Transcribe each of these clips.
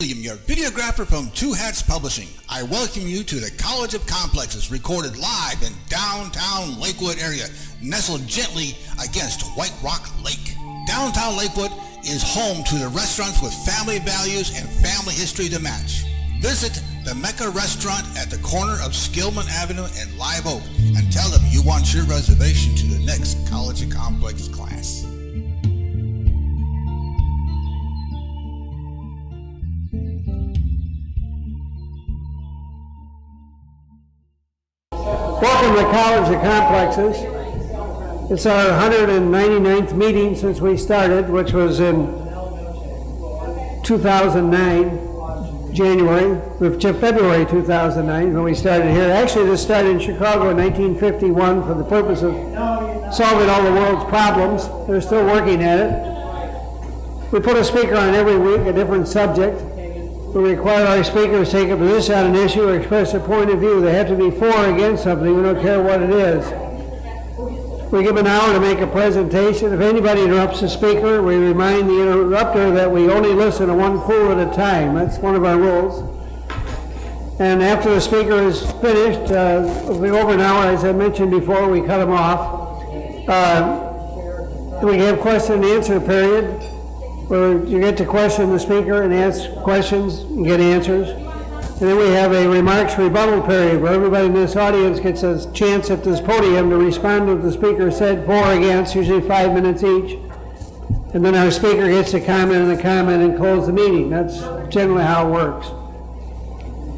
Your videographer from Two Hats Publishing. I welcome you to the College of Complexes, recorded live in downtown Lakewood area, nestled gently against White Rock Lake. Downtown Lakewood is home to the restaurants with family values and family history to match. Visit the Mecca Restaurant at the corner of Skillman Avenue and Live Oak and tell them you want your reservation to the next College of Complex class. Welcome to College of Complexes. It's our 199th meeting since we started, which was in 2009, February 2009 when we started here. Actually, this started in Chicago in 1951 for the purpose of solving all the world's problems. They're still working at it. We put a speaker on every week, a different subject. We require our speakers to take a position on an issue or express a point of view. They have to be for or against something. We don't care what it is. We give an hour to make a presentation. If anybody interrupts the speaker, we remind the interrupter that we only listen to one fool at a time. That's one of our rules. And after the speaker is finished, it'll be over an hour, as I mentioned before, we cut them off. We have question and answer period, where you get to question the speaker and ask questions and get answers. And then we have a remarks rebuttal period where everybody in this audience gets a chance at this podium to respond to what the speaker said for or against, usually 5 minutes each. And then our speaker gets to comment and close the meeting. That's generally how it works.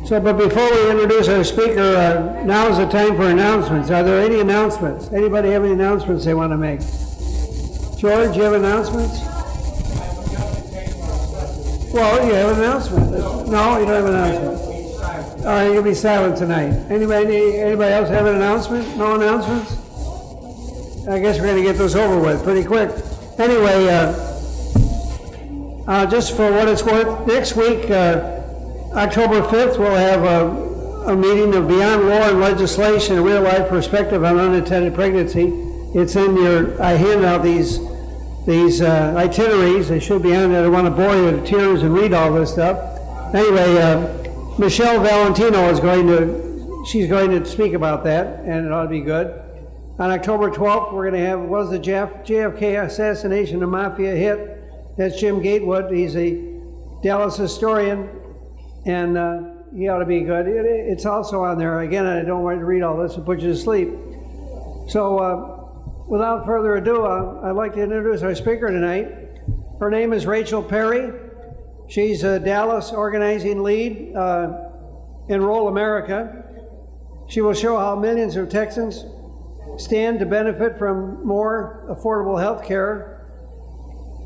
So, but before we introduce our speaker, now is the time for announcements. Are there any announcements? Anybody have any announcements they want to make? George, you have announcements? Well, you have an announcement. No, you don't have an announcement. All right, you'll be silent tonight. Anybody else have an announcement? No announcements? I guess we're going to get this over with pretty quick. Anyway, just for what it's worth, next week, October 5th, we'll have a meeting of Beyond Law and Legislation, a real-life perspective on unintended pregnancy. It's in your, I hand out these itineraries. They should be on there. I don't want to bore you to tears and read all this stuff. Anyway, Michelle Valentino is going to speak about that, and it ought to be good. On October 12th, we're going to have, was the JFK assassination a mafia hit? That's Jim Gatewood. He's a Dallas historian, and he ought to be good. It's also on there. Again, I don't want to read all this and put you to sleep. So without further ado, I'd like to introduce our speaker tonight. Her name is Rachel Perry. She's a Dallas organizing lead, Enroll America. She will show how millions of Texans stand to benefit from more affordable health care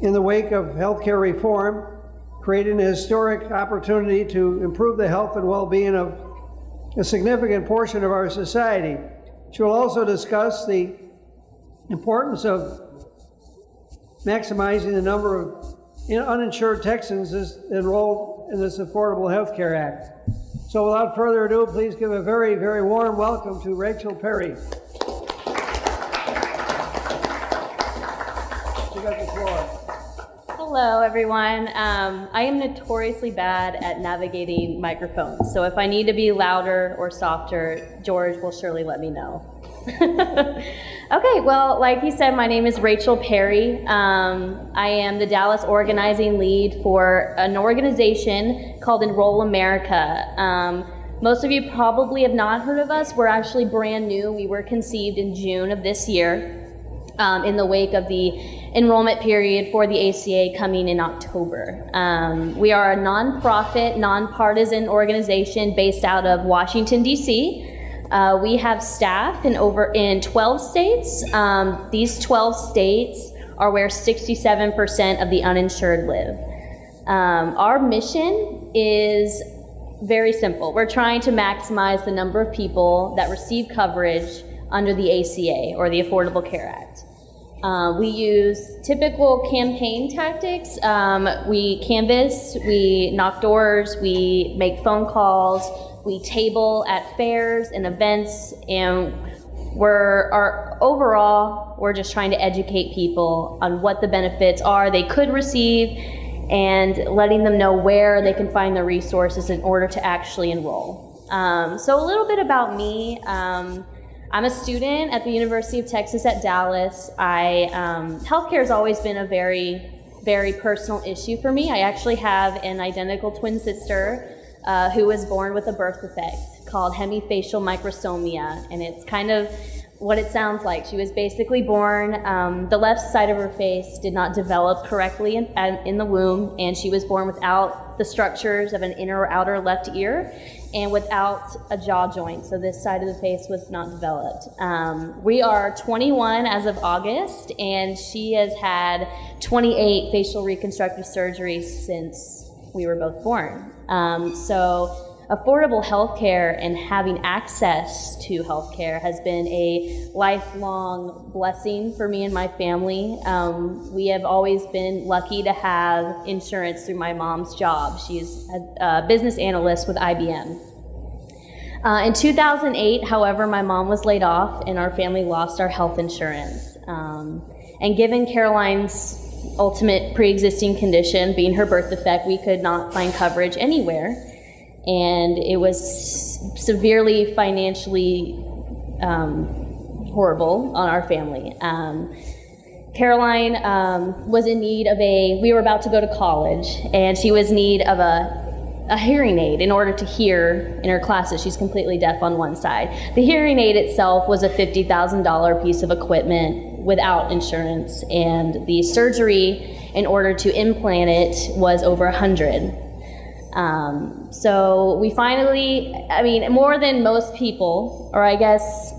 in the wake of health care reform, creating a historic opportunity to improve the health and well-being of a significant portion of our society. She will also discuss the importance of maximizing the number of uninsured Texans enrolled in this Affordable Health Care Act. So without further ado, please give a very, very warm welcome to Rachel Perry. You got the floor. Hello, everyone. I am notoriously bad at navigating microphones, so if I need to be louder or softer, George will surely let me know. Okay, well, like you said, my name is Rachel Perry. I am the Dallas organizing lead for an organization called Enroll America. Most of you probably have not heard of us. We're actually brand new. We were conceived in June of this year in the wake of the enrollment period for the ACA coming in October. We are a nonprofit, nonpartisan organization based out of Washington, D.C. We have staff in 12 states. These 12 states are where 67% of the uninsured live. Our mission is very simple. We're trying to maximize the number of people that receive coverage under the ACA, or the Affordable Care Act. We use typical campaign tactics. We canvass, we knock doors, we make phone calls, we table at fairs and events, and overall, we're just trying to educate people on what the benefits are they could receive and letting them know where they can find the resources in order to actually enroll. So a little bit about me. I'm a student at the University of Texas at Dallas. Healthcare has always been a very, very personal issue for me. I actually have an identical twin sister who was born with a birth defect called hemifacial microsomia, and it's kind of what it sounds like. She was basically born, the left side of her face did not develop correctly in the womb, and she was born without the structures of an inner or outer left ear and without a jaw joint, so this side of the face was not developed. We are 21 as of August, and she has had 28 facial reconstructive surgeries since we were both born. So affordable healthcare and having access to healthcare has been a lifelong blessing for me and my family. We have always been lucky to have insurance through my mom's job. She's a business analyst with IBM. In 2008, however, my mom was laid off and our family lost our health insurance. And given Caroline's ultimate pre-existing condition, being her birth defect, we could not find coverage anywhere. And it was severely financially horrible on our family. Caroline was in need of we were about to go to college, and she was in need of a hearing aid in order to hear in her classes. She's completely deaf on one side. The hearing aid itself was a $50,000 piece of equipment without insurance, and the surgery in order to implant it was over $100,000. So we finally, more than most people, or I guess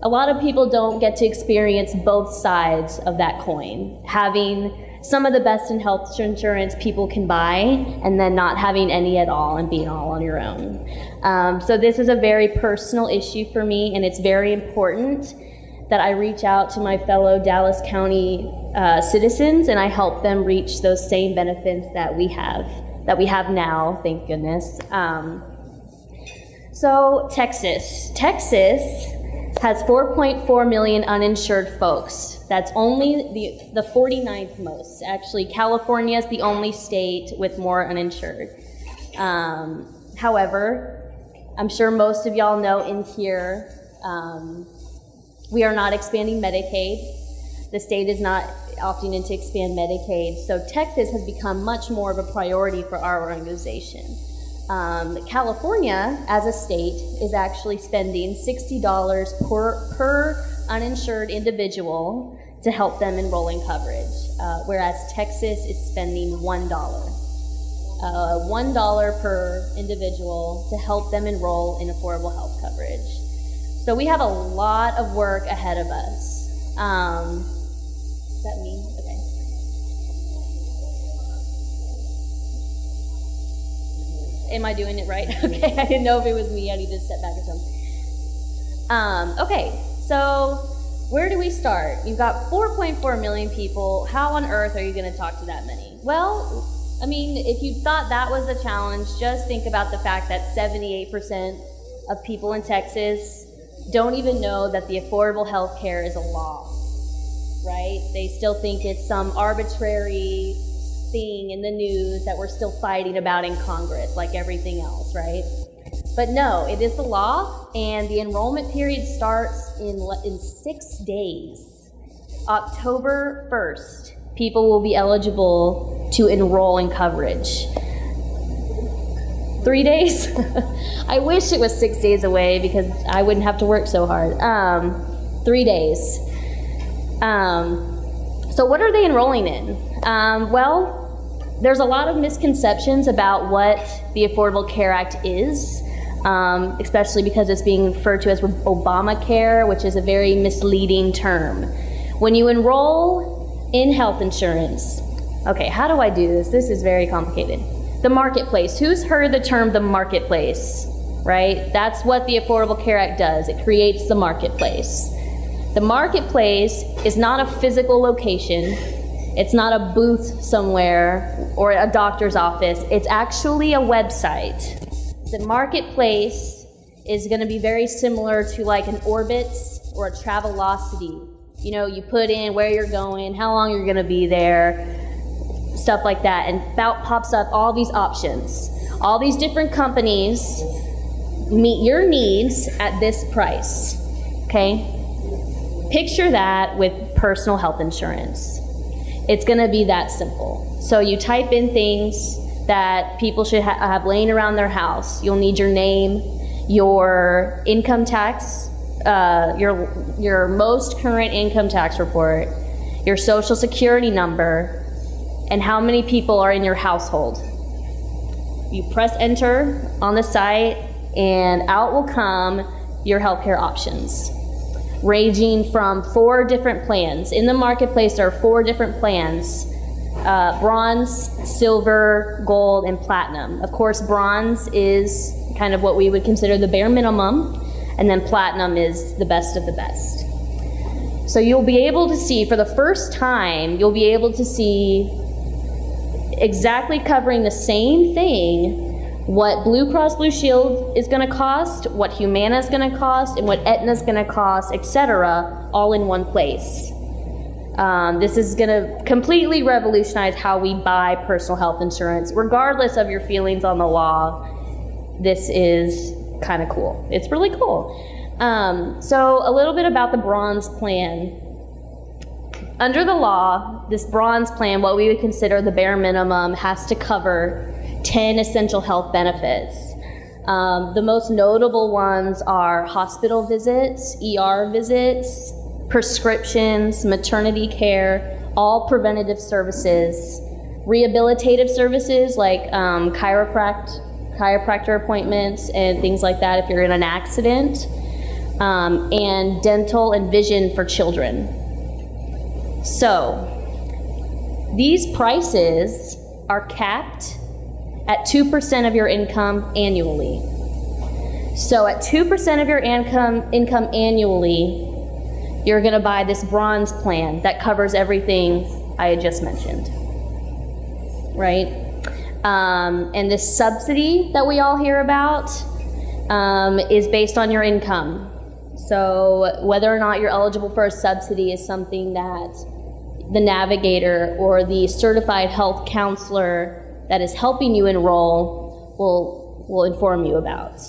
a lot of people don't get to experience both sides of that coin. Having some of the best in health insurance people can buy, and then not having any at all and being all on your own. So this is a very personal issue for me, and it's very important that I reach out to my fellow Dallas County citizens, and I help them reach those same benefits that we have now, thank goodness. So Texas has 4.4 million uninsured folks. That's only the 49th most. Actually, California is the only state with more uninsured. However, I'm sure most of y'all know in here, we are not expanding Medicaid. The state is not opting in to expand Medicaid, so Texas has become much more of a priority for our organization. California, as a state, is actually spending $60 per uninsured individual to help them enroll in coverage, whereas Texas is spending $1. $1 per individual to help them enroll in affordable health coverage. So we have a lot of work ahead of us. Is that me? Okay. Am I doing it right? Okay, I didn't know if it was me. I need to step back or something. Okay, so where do we start? You've got 4.4 million people. How on earth are you going to talk to that many? Well, if you thought that was a challenge, just think about the fact that 78% of people in Texas don't even know that the affordable health care is a law. Right? They still think it's some arbitrary thing in the news that we're still fighting about in Congress, like everything else, right? But no, it is the law, and the enrollment period starts in 6 days. October 1st, people will be eligible to enroll in coverage. 3 days? I wish it was 6 days away because I wouldn't have to work so hard. 3 days. So what are they enrolling in? Well, there's a lot of misconceptions about what the Affordable Care Act is, especially because it's being referred to as Obamacare, which is a very misleading term. When you enroll in health insurance, okay, how do I do this? This is very complicated. The marketplace. Who's heard the term the marketplace, right? That's what the Affordable Care Act does. It creates the marketplace. The marketplace is not a physical location. It's not a booth somewhere or a doctor's office. It's actually a website. The marketplace is going to be very similar to like an Orbitz or a Travelocity. You know, you put in where you're going, how long you're going to be there. stuff like that, and out pops up all these options. All these different companies meet your needs at this price, okay? Picture that with personal health insurance. It's gonna be that simple. So you type in things that people should have laying around their house. You'll need your name, your income tax, your most current income tax report, your social security number, and how many people are in your household. You press enter on the site, and out will come your healthcare options, ranging from 4 different plans. In the marketplace, there are 4 different plans: bronze, silver, gold, and platinum. Of course, bronze is kind of what we would consider the bare minimum, and then platinum is the best of the best. So you'll be able to see, for the first time, you'll be able to see exactly covering the same thing, what Blue Cross Blue Shield is going to cost, what Humana is going to cost, and what Aetna is going to cost, etc., all in one place. This is going to completely revolutionize how we buy personal health insurance, regardless of your feelings on the law. This is kind of cool. It's really cool. So a little bit about the bronze plan. Under the law, this bronze plan, what we would consider the bare minimum, has to cover 10 essential health benefits. The most notable ones are hospital visits, ER visits, prescriptions, maternity care, all preventative services, rehabilitative services like chiropractor appointments and things like that if you're in an accident, and dental and vision for children. So, these prices are capped at 2% of your income annually. So at 2% of your income annually, you're gonna buy this bronze plan that covers everything I had just mentioned, right? And this subsidy that we all hear about is based on your income. So whether or not you're eligible for a subsidy is something that the navigator or the certified health counselor that is helping you enroll will inform you about.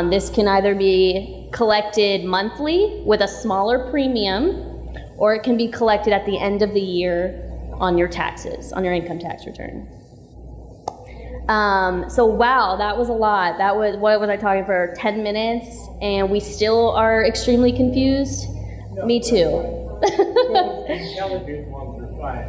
This can either be collected monthly with a smaller premium, or it can be collected at the end of the year on your taxes, on your income tax return. So wow, that was a lot. That was, what was I talking for, 10 minutes, and we still are extremely confused? No, me too. Intelligent ones are fine.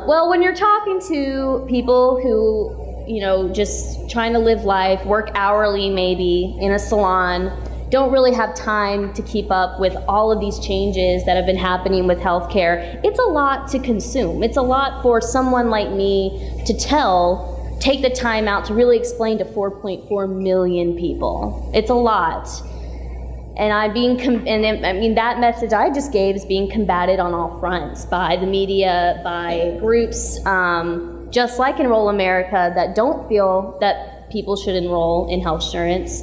Well, when you're talking to people who, you know, just trying to live life, work hourly maybe in a salon, don't really have time to keep up with all of these changes that have been happening with healthcare, it's a lot to consume. It's a lot for someone like me to take the time out to really explain to 4.4 million people. It's a lot. And that message I just gave is being combated on all fronts by the media, by groups just like Enroll America that don't feel that people should enroll in health insurance.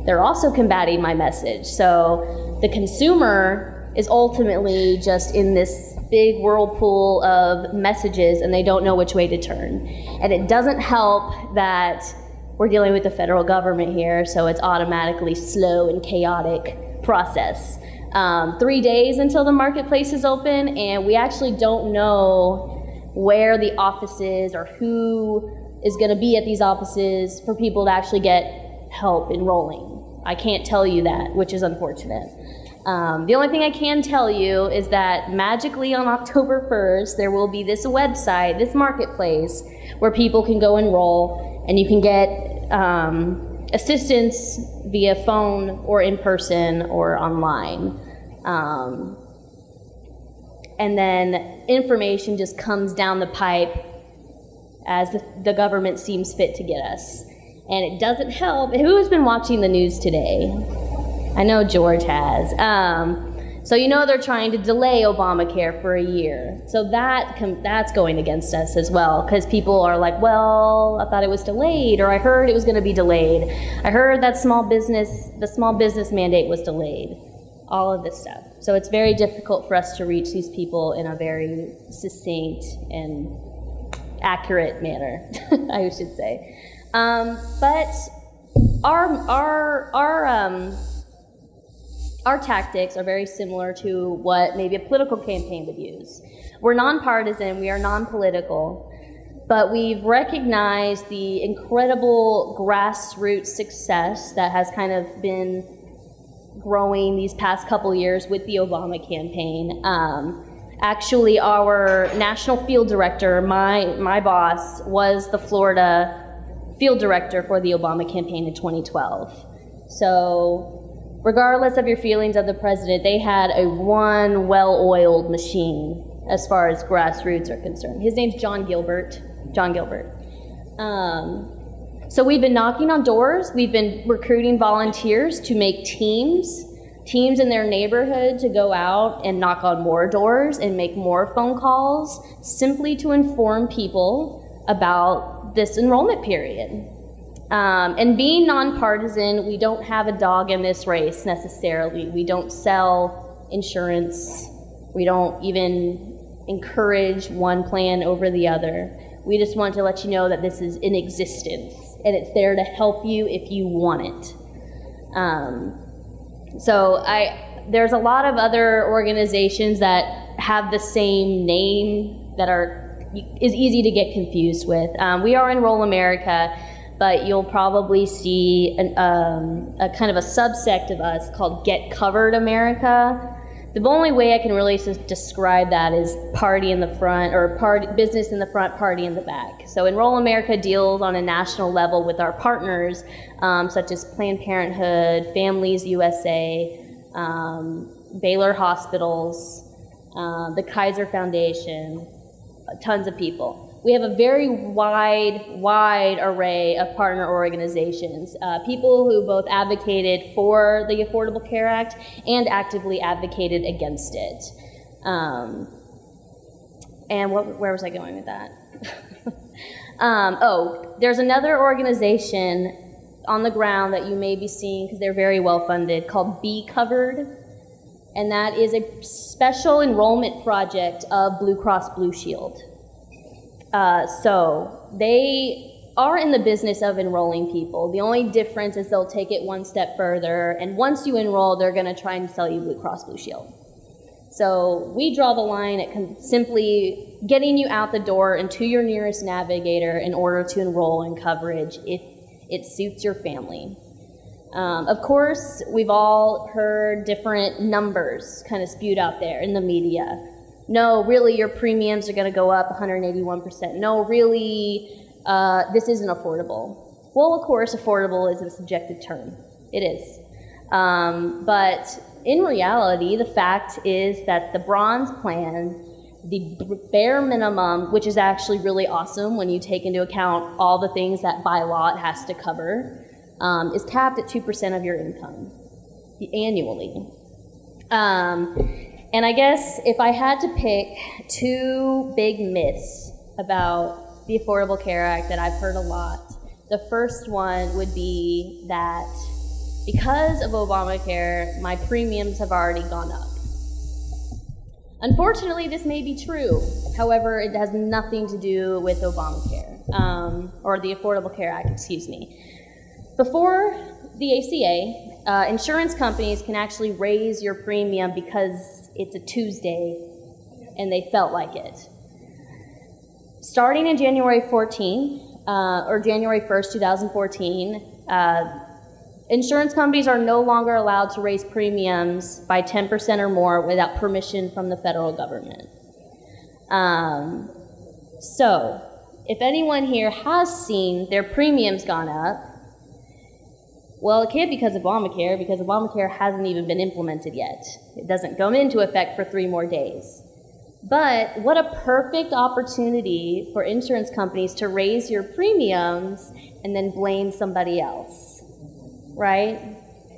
They're also combating my message. So the consumer is ultimately just in this big whirlpool of messages, and they don't know which way to turn. And it doesn't help that we're dealing with the federal government here, so it's automatically slow and chaotic process. 3 days until the marketplace is open, and we actually don't know where the office is or who is going to be at these offices for people to actually get help enrolling. I can't tell you that, which is unfortunate. The only thing I can tell you is that magically on October 1st, there will be this website, this marketplace, where people can go enroll, and you can get assistance via phone or in person or online. And then information just comes down the pipe as the government seems fit to get us. And it doesn't help. Who's been watching the news today? I know George has. So you know they're trying to delay Obamacare for a year. So that's going against us as well, because people are like, well, I thought it was delayed, or I heard it was going to be delayed. I heard that the small business mandate was delayed. All of this stuff. So it's very difficult for us to reach these people in a very succinct and accurate manner, I should say. But our tactics are very similar to what maybe a political campaign would use. We're nonpartisan, we are non-political, but we've recognized the incredible grassroots success that has kind of been growing these past couple years with the Obama campaign. Actually, our national field director, my boss, was the Florida field director for the Obama campaign in 2012. So regardless of your feelings of the president, they had a one well-oiled machine as far as grassroots are concerned. His name's John Gilbert. So we've been knocking on doors. We've been recruiting volunteers to make teams in their neighborhood to go out and knock on more doors and make more phone calls simply to inform people about this enrollment period. And being nonpartisan, we don't have a dog in this race necessarily. We don't sell insurance. We don't even encourage one plan over the other. We just want to let you know that this is in existence and it's there to help you if you want it. There's a lot of other organizations that have the same name that is easy to get confused with. We are Enroll America, but you'll probably see a kind of a subsect of us called Get Covered America. The only way I can really describe that is party in the front, or business in the front, party in the back. So Enroll America deals on a national level with our partners, such as Planned Parenthood, Families USA, Baylor Hospitals, the Kaiser Foundation, tons of people. We have a very wide array of partner organizations, people who both advocated for the Affordable Care Act and actively advocated against it. Where was I going with that? There's another organization on the ground that you may be seeing because they're very well funded called Be Covered, and that is a special enrollment project of Blue Cross Blue Shield. So they are in the business of enrolling people. The only difference is they'll take it one step further, and once you enroll, they're going to try and sell you Blue Cross Blue Shield. So we draw the line at simply getting you out the door and to your nearest navigator in order to enroll in coverage if it suits your family. Of course, we've all heard different numbers kind of spewed out there in the media. No, really, your premiums are going to go up 181%. No, really, this isn't affordable. Well, of course, affordable is a subjective term. It is. But in reality, the fact is that the bronze plan, the bare minimum, which is actually really awesome when you take into account all the things that by law it has to cover, is capped at 2% of your income annually. And I guess if I had to pick two big myths about the Affordable Care Act that I've heard a lot, the first one would be that because of Obamacare, my premiums have already gone up. Unfortunately, this may be true. However, it has nothing to do with Obamacare, or the Affordable Care Act, excuse me. Before the ACA, insurance companies can actually raise your premium because it's a Tuesday and they felt like it. Starting in January 1st, 2014, insurance companies are no longer allowed to raise premiums by 10% or more without permission from the federal government. So, if anyone here has seen their premiums gone up, well, it can't be because of Obamacare hasn't even been implemented yet. It doesn't go into effect for 3 more days. But what a perfect opportunity for insurance companies to raise your premiums and then blame somebody else, right?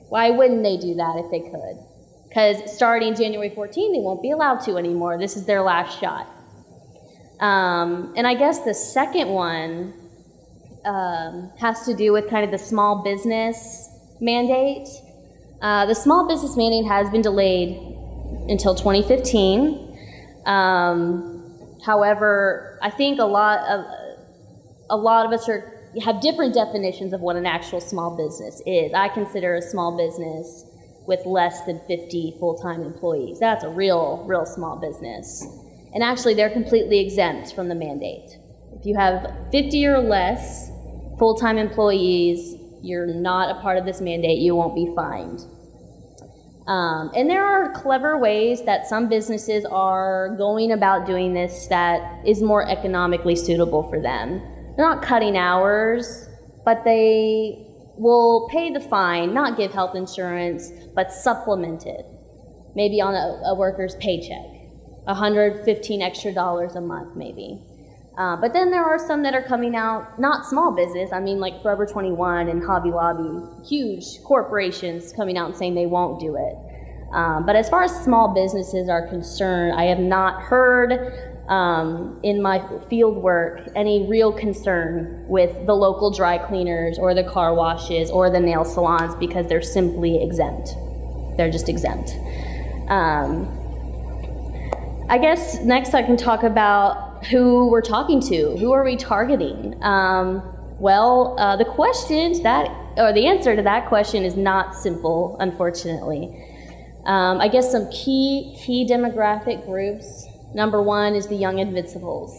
Why wouldn't they do that if they could? Because starting January 14, they won't be allowed to anymore. This is their last shot. And I guess the second one has to do with kind of the small business mandate. The small business mandate has been delayed until 2015. However, I think a lot of us have different definitions of what an actual small business is. I consider a small business with less than 50 full-time employees. That's a real small business. And actually, they're completely exempt from the mandate. If you have 50 or less full-time employees, you're not a part of this mandate. You won't be fined. And there are clever ways that some businesses are going about doing this that is more economically suitable for them. They're not cutting hours, but they will pay the fine, not give health insurance, but supplement it, maybe on a worker's paycheck, $115 extra a month maybe. But then there are some that are coming out, not small business, I mean like Forever 21 and Hobby Lobby, huge corporations coming out and saying they won't do it. But as far as small businesses are concerned, I have not heard in my field work any real concern with the local dry cleaners or the car washes or the nail salons because they're simply exempt. They're just exempt. I guess next I can talk about who we're talking to. Who are we targeting? The answer to that question is not simple, unfortunately. I guess some key demographic groups. Number one is the young invincibles.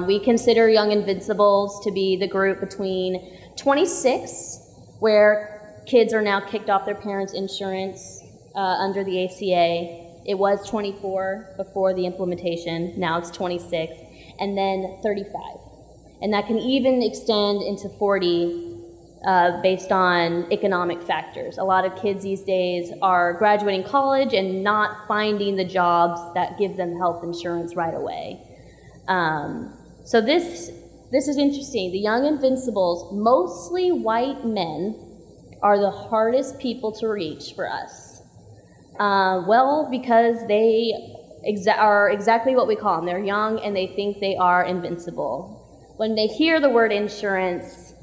We consider young invincibles to be the group between 26, where kids are now kicked off their parents' insurance under the ACA. It was 24 before the implementation, now it's 26, and then 35. And that can even extend into 40 based on economic factors. A lot of kids these days are graduating college and not finding the jobs that give them health insurance right away. So this is interesting. The young invincibles, mostly white men, are the hardest people to reach for us. Because they are exactly what we call them. They're young and they think they are invincible. When they hear the word insurance,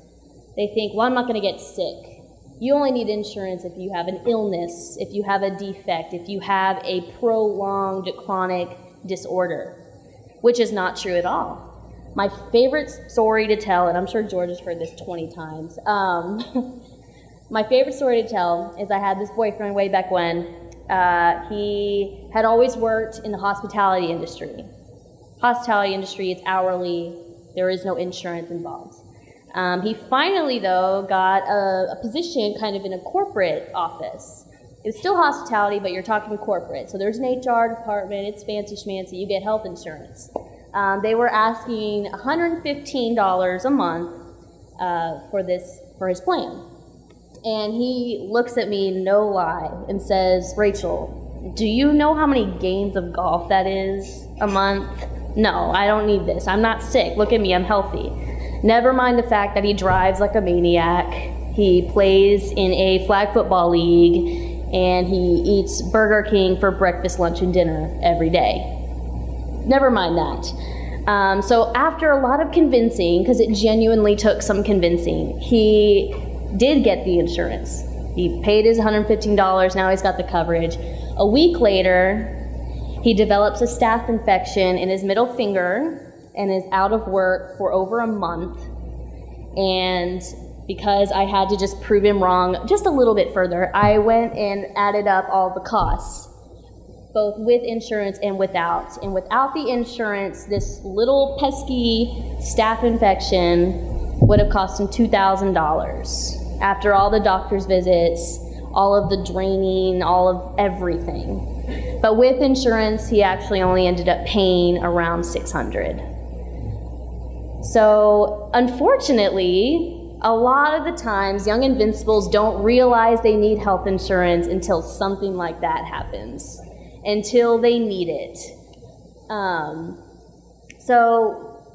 they think, well, I'm not going to get sick. You only need insurance if you have an illness, if you have a defect, if you have a prolonged chronic disorder, which is not true at all. My favorite story to tell, and I'm sure George has heard this 20 times, my favorite story to tell is I had this boyfriend way back when. He had always worked in the hospitality industry. Hospitality industry, it's hourly. There is no insurance involved. He finally, though, got a position kind of in a corporate office. It's still hospitality, but you're talking corporate. So there's an HR department, it's fancy schmancy, you get health insurance. They were asking $115 a month for his plan. And he looks at me, no lie, and says, Rachel, do you know how many games of golf that is a month? No, I don't need this. I'm not sick. Look at me, I'm healthy. Never mind the fact that he drives like a maniac, he plays in a flag football league, and he eats Burger King for breakfast, lunch, and dinner every day. Never mind that. So after a lot of convincing, because it genuinely took some convincing, he did get the insurance. He paid his $115, now he's got the coverage. A week later, he develops a staph infection in his middle finger, and is out of work for over a month. And because I had to just prove him wrong just a little bit further, I went and added up all the costs, both with insurance and without. And without the insurance, this little pesky staph infection would have cost him $2,000 after all the doctor's visits, all of the draining, all of everything. But with insurance, he actually only ended up paying around $600. So, unfortunately, a lot of the times, young invincibles don't realize they need health insurance until something like that happens, until they need it. So,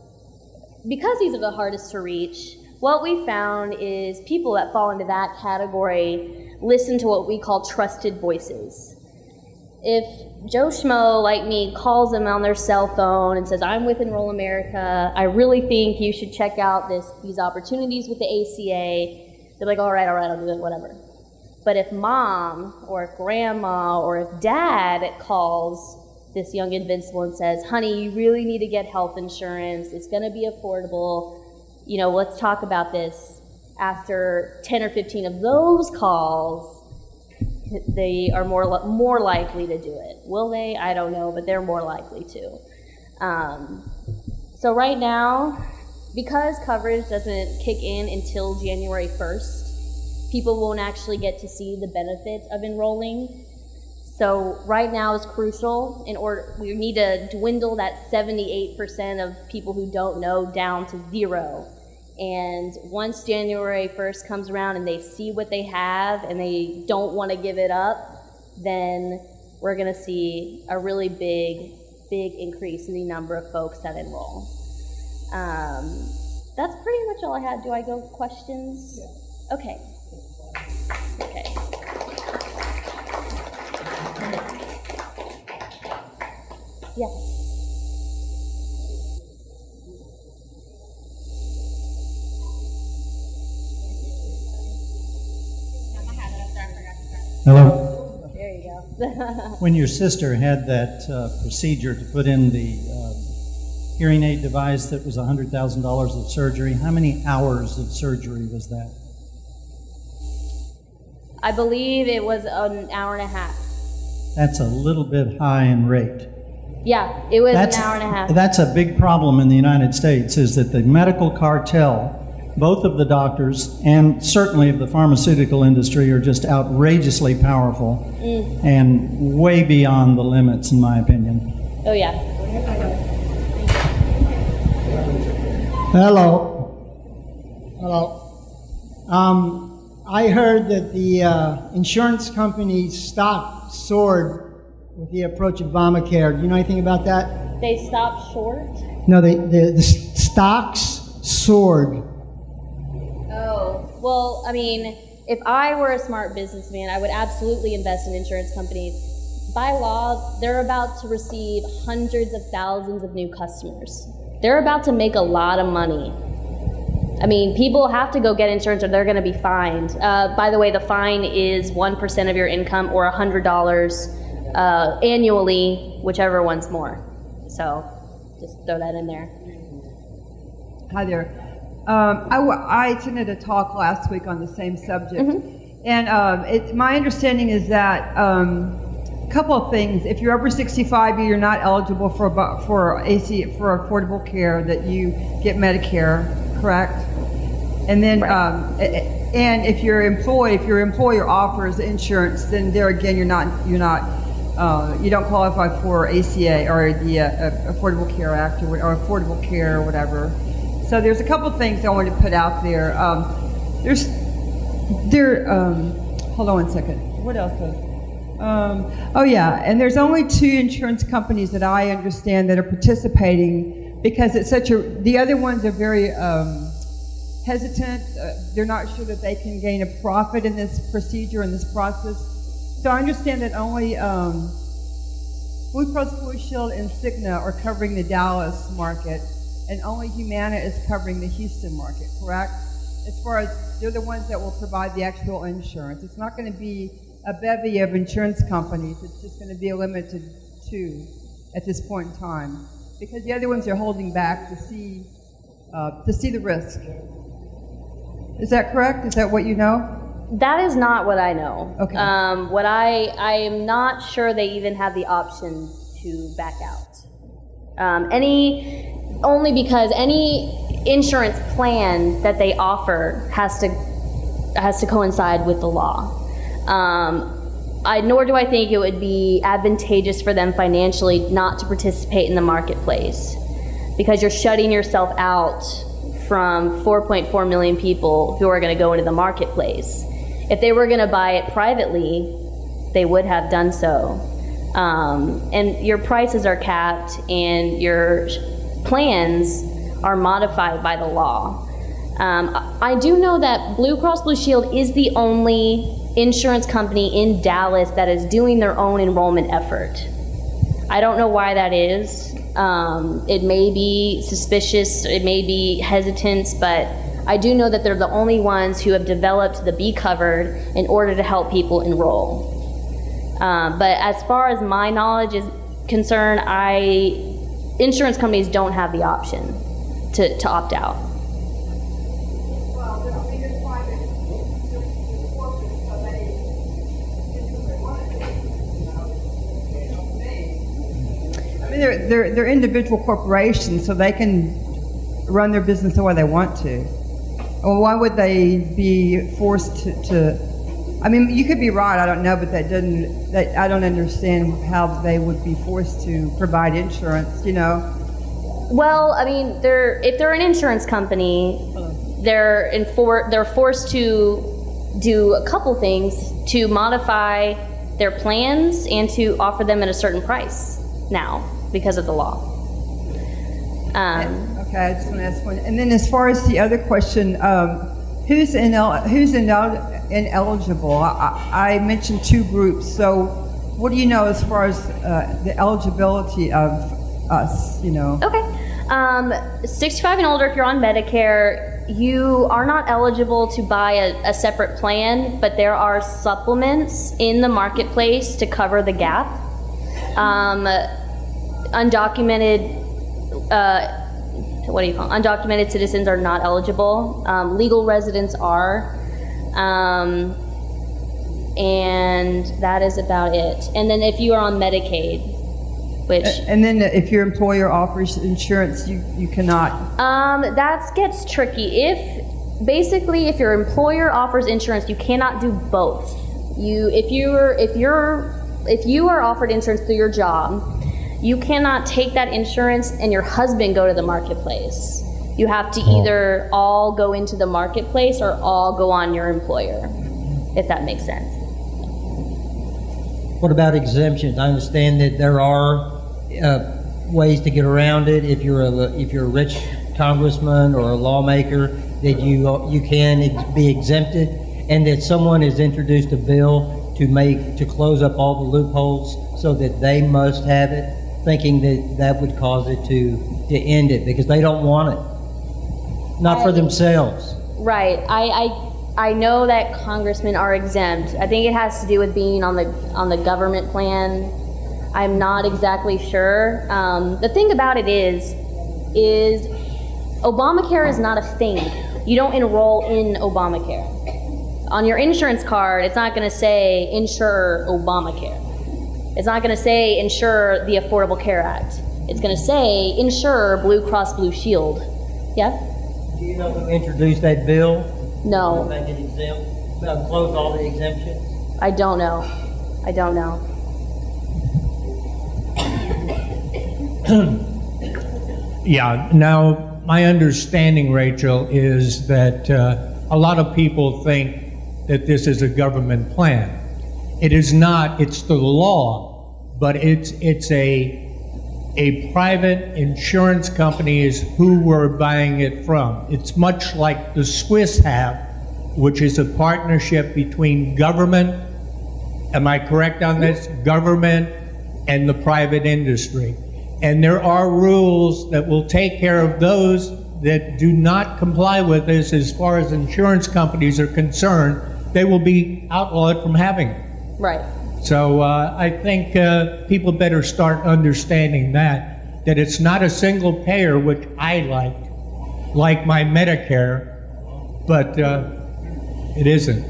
because these are the hardest to reach, what we found is people that fall into that category listen to what we call trusted voices. If Joe Schmo, like me, calls them on their cell phone and says, I'm with Enroll America, I really think you should check out these opportunities with the ACA, they're like, all right, I'll do it, whatever. But if mom or if grandma or if dad calls this young invincible and says, honey, you really need to get health insurance. It's going to be affordable. You know, let's talk about this. After 10 or 15 of those calls, they are more likely to do it. Will they? I don't know, but they're more likely to. So right now, because coverage doesn't kick in until January 1st, people won't actually get to see the benefit of enrolling. So right now is crucial. We need to dwindle that 78% of people who don't know down to 0. And once January 1st comes around and they see what they have and they don't want to give it up, then we're going to see a really big increase in the number of folks that enroll. That's pretty much all I had. Do I go questions? Yeah. Okay. Yeah. Hello. There you go. When your sister had that procedure to put in the hearing aid device that was $100,000 of surgery, how many hours of surgery was that? I believe it was an hour and a half. That's a little bit high in rate. Yeah, it was an hour and a half. That's a big problem in the United States, is that the medical cartel, both of the doctors and certainly of the pharmaceutical industry, are just outrageously powerful and way beyond the limits, in my opinion. Oh, yeah. Hello. I heard that the insurance company's stock soared with the approach of Obamacare. Do you know anything about that? They stopped short? No, the stocks soared. Oh, well, I mean, if I were a smart businessman, I would absolutely invest in insurance companies. By law, they're about to receive hundreds of thousands of new customers. They're about to make a lot of money. I mean, people have to go get insurance or they're going to be fined. By the way, the fine is 1% of your income or $100 annually, whichever one's more. So just throw that in there. Hi there. I attended a talk last week on the same subject, and my understanding is that a couple of things. If you're over 65, you're not eligible for affordable care. That you get Medicare, correct? And then, right. And if you're employed, if your employer offers insurance, then there again, you don't qualify for ACA or the Affordable Care Act or Affordable Care or whatever. So there's a couple of things I want to put out there. Hold on one second. What else? Oh yeah, and there's only 2 insurance companies that I understand that are participating because it's the other ones are very hesitant. They're not sure that they can gain a profit in this procedure, in this process. So I understand that only Blue Cross Blue Shield and Cigna are covering the Dallas market, and only Humana is covering the Houston market, correct? As far as they're the ones that will provide the actual insurance. It's not going to be a bevy of insurance companies. It's just going to be limited to at this point in time, because the other ones are holding back to see the risk. Is that correct? Is that what you know? That is not what I know. Okay. I am not sure they even have the option to back out. Only because any insurance plan that they offer has to coincide with the law. Nor do I think it would be advantageous for them financially not to participate in the marketplace, because you're shutting yourself out from 4.4 million people who are going to go into the marketplace. If they were going to buy it privately, they would have done so. And your prices are capped and your plans are modified by the law. I do know that Blue Cross Blue Shield is the only insurance company in Dallas that is doing their own enrollment effort. I don't know why that is. It may be suspicious, it may be hesitance, but I do know that they're the only ones who have developed the Be Covered in order to help people enroll. But as far as my knowledge concern, insurance companies don't have the option to opt out. I mean, they're individual corporations, so they can run their business the way they want to. Well, why would they be forced to I mean, you could be right, I don't know, but I don't understand how they would be forced to provide insurance, you know? Well, I mean, if they're an insurance company, they're forced to do a couple things to modify their plans and to offer them at a certain price now because of the law. Okay, I just want to ask one. And then as far as the other question, who's ineligible? I mentioned two groups. So what do you know as far as the eligibility of us, you know? Okay. 65 and older, if you're on Medicare, you are not eligible to buy a separate plan, but there are supplements in the marketplace to cover the gap. Undocumented citizens are not eligible. Legal residents are. And that is about it. And then if you are on Medicaid, which... And then if your employer offers insurance, you cannot? That gets tricky. If your employer offers insurance, you cannot do both. If you are offered insurance through your job, you cannot take that insurance and your husband go to the marketplace. You have to either all go into the marketplace or all go on your employer, if that makes sense. What about exemptions? I understand that there are ways to get around it. If you're a rich congressman or a lawmaker, that you can be exempted, and that someone has introduced a bill to close up all the loopholes so that they must have it, thinking that would cause it to end it because they don't want it, not for themselves. Right. I know that congressmen are exempt. I think it has to do with being on the government plan. I'm not exactly sure. The thing about it is Obamacare is not a thing. You don't enroll in Obamacare. On your insurance card, it's not going to say insure Obamacare. It's not going to say insure the Affordable Care Act. It's going to say insure Blue Cross Blue Shield. Yeah? Do you know who introduced that bill? No. To make it exempt? Close all the exemptions? I don't know. Yeah, now my understanding, Rachel, is that a lot of people think that this is a government plan. It is not, it's the law, but it's a private insurance company is who we're buying it from. It's much like the Swiss have, which is a partnership between government, am I correct on this? Government and the private industry. And there are rules that will take care of those that do not comply with this as far as insurance companies are concerned. They will be outlawed from having it. Right. So I think people better start understanding that it's not a single payer, which I like my Medicare, but it isn't.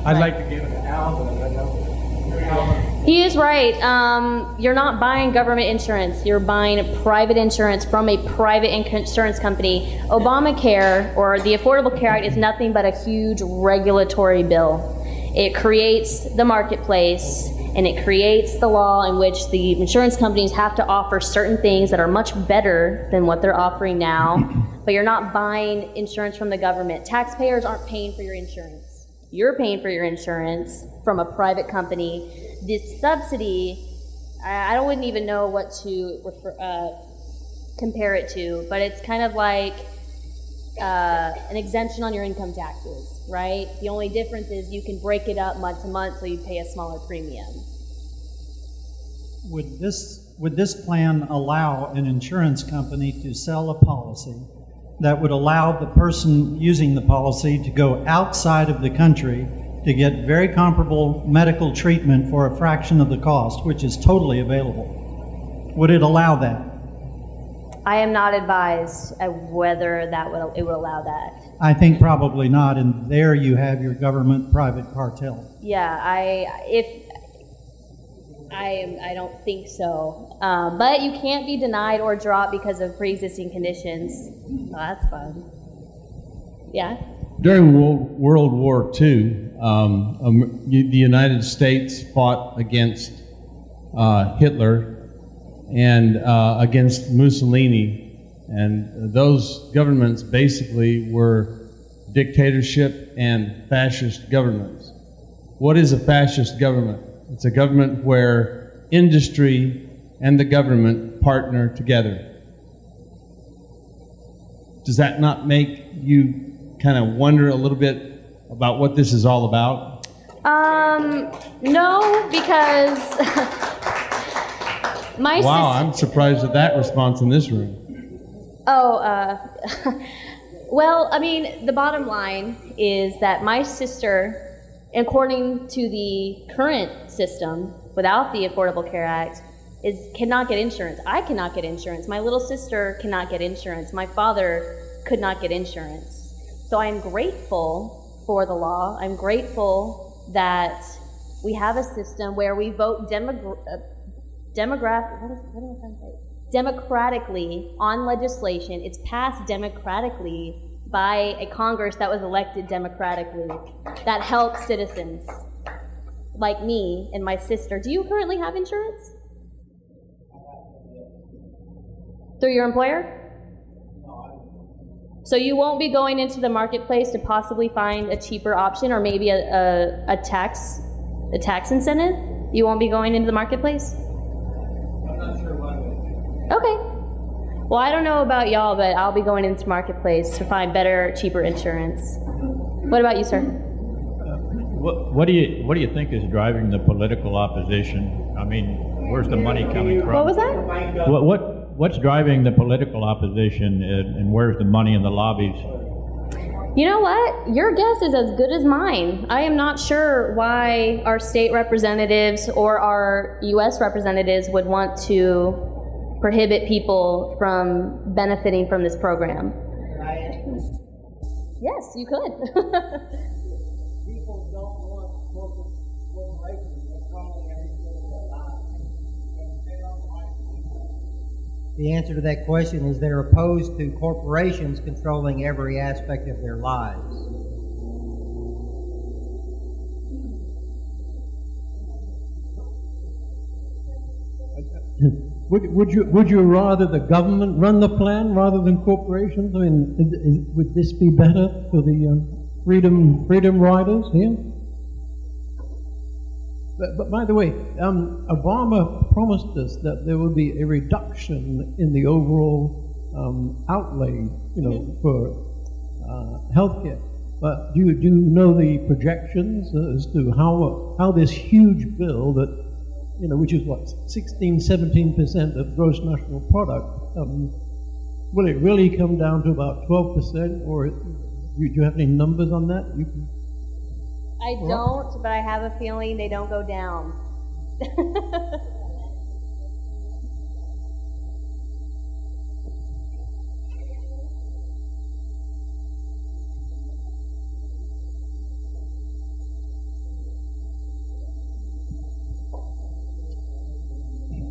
I'd like to give it to Alvin. He is right. You're not buying government insurance. You're buying private insurance from a private insurance company. Obamacare, or the Affordable Care Act, is nothing but a huge regulatory bill. It creates the marketplace, and it creates the law in which the insurance companies have to offer certain things that are much better than what they're offering now, but you're not buying insurance from the government. Taxpayers aren't paying for your insurance. You're paying for your insurance from a private company. This subsidy, I wouldn't even know what to compare it to, but it's kind of like an exemption on your income taxes, right? The only difference is you can break it up month to month so you pay a smaller premium. Would this plan allow an insurance company to sell a policy that would allow the person using the policy to go outside of the country to get very comparable medical treatment for a fraction of the cost, which is totally available? Would it allow that? I am not advised whether it would allow that. I think probably not, and there you have your government-private cartel. Yeah, I don't think so. But you can't be denied or dropped because of pre-existing conditions. So that's fun. Yeah? During World War II, the United States fought against Hitler and against Mussolini, and those governments basically were dictatorship and fascist governments. What is a fascist government? It's a government where industry and the government partner together. Does that not make you kind of wonder a little bit about what this is all about? No, because Wow, I'm surprised at that response in this room. Well, I mean, the bottom line is that my sister, according to the current system, without the Affordable Care Act, cannot get insurance. I cannot get insurance. My little sister cannot get insurance. My father could not get insurance. So I'm grateful for the law. I'm grateful that we have a system where we vote democratically on legislation. It's passed democratically by a Congress that was elected democratically, that helps citizens like me and my sister. Do you currently have insurance? Through your employer? So you won't be going into the marketplace to possibly find a cheaper option, or maybe a tax incentive? You won't be going into the marketplace? I'm not sure why. Okay. Well, I don't know about y'all, but I'll be going into marketplace to find better, cheaper insurance. What about you, sir? What do you think is driving the political opposition? I mean, where's the money coming from? What was that? What's driving the political opposition, and where's the money in the lobbies? You know what? Your guess is as good as mine. I am not sure why our state representatives or our U.S. representatives would want to prohibit people from benefiting from this program. Yes, you could. People don't want corporations controlling everything in their lives. The answer to that question is they're opposed to corporations controlling every aspect of their lives. Would you rather the government run the plan rather than corporations? I mean, would this be better for the freedom riders here? But by the way, Obama promised us that there would be a reduction in the overall outlay, for healthcare. But do you know the projections as to how this huge bill that, which is what, 16-17% of gross national product, will it really come down to about 12%, or do you have any numbers on that? I don't, but I have a feeling they don't go down.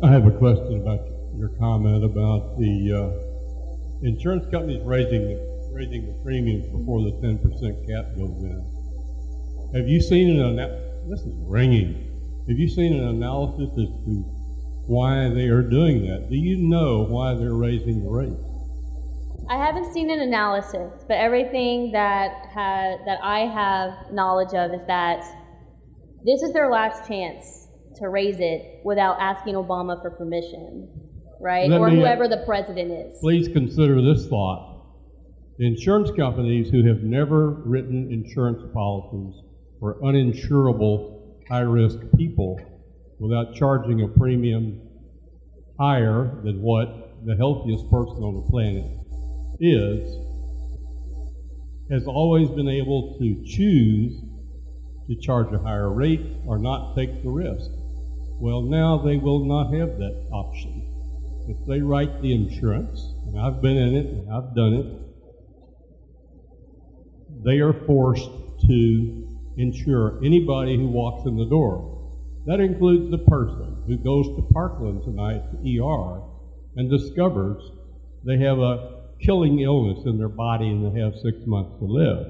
I have a question about your comment about the insurance companies raising the premiums before the 10% cap goes in. Have you seen this is ringing. Have you seen an analysis as to why they are doing that? Do you know why they're raising the rates? I haven't seen an analysis, but everything that I have knowledge of is that this is their last chance to raise it without asking Obama for permission, right? Or whoever the president is. Please consider this thought. The insurance companies who have never written insurance policies for uninsurable high-risk people without charging a premium higher than what the healthiest person on the planet has always been able to choose to charge a higher rate or not take the risk. Well, now they will not have that option. if they write the insurance, and I've been in it and I've done it, they are forced to insure anybody who walks in the door. That includes the person who goes to Parkland tonight, to ER, and discovers they have a killing illness in their body and they have 6 months to live.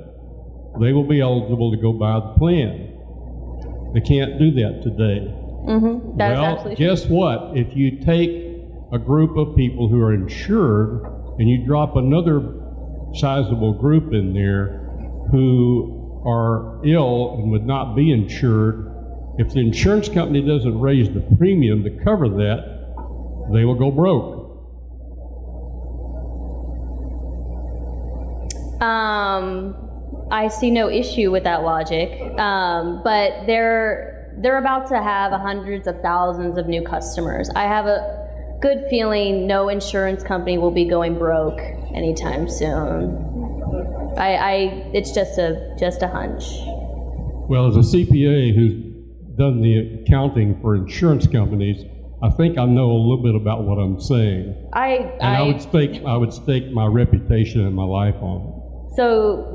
They will be eligible to go buy the plan. They can't do that today. Mm-hmm. That is absolutely true. Guess what? If you take a group of people who are insured and you drop another sizable group in there who are ill and would not be insured, if the insurance company doesn't raise the premium to cover that, they will go broke. I see no issue with that logic, but they're about to have hundreds of thousands of new customers. I have a good feeling no insurance company will be going broke anytime soon. It's just a hunch. Well, as a CPA who's done the accounting for insurance companies, I think I know a little bit about what I'm saying. I would stake my reputation and my life on it. So,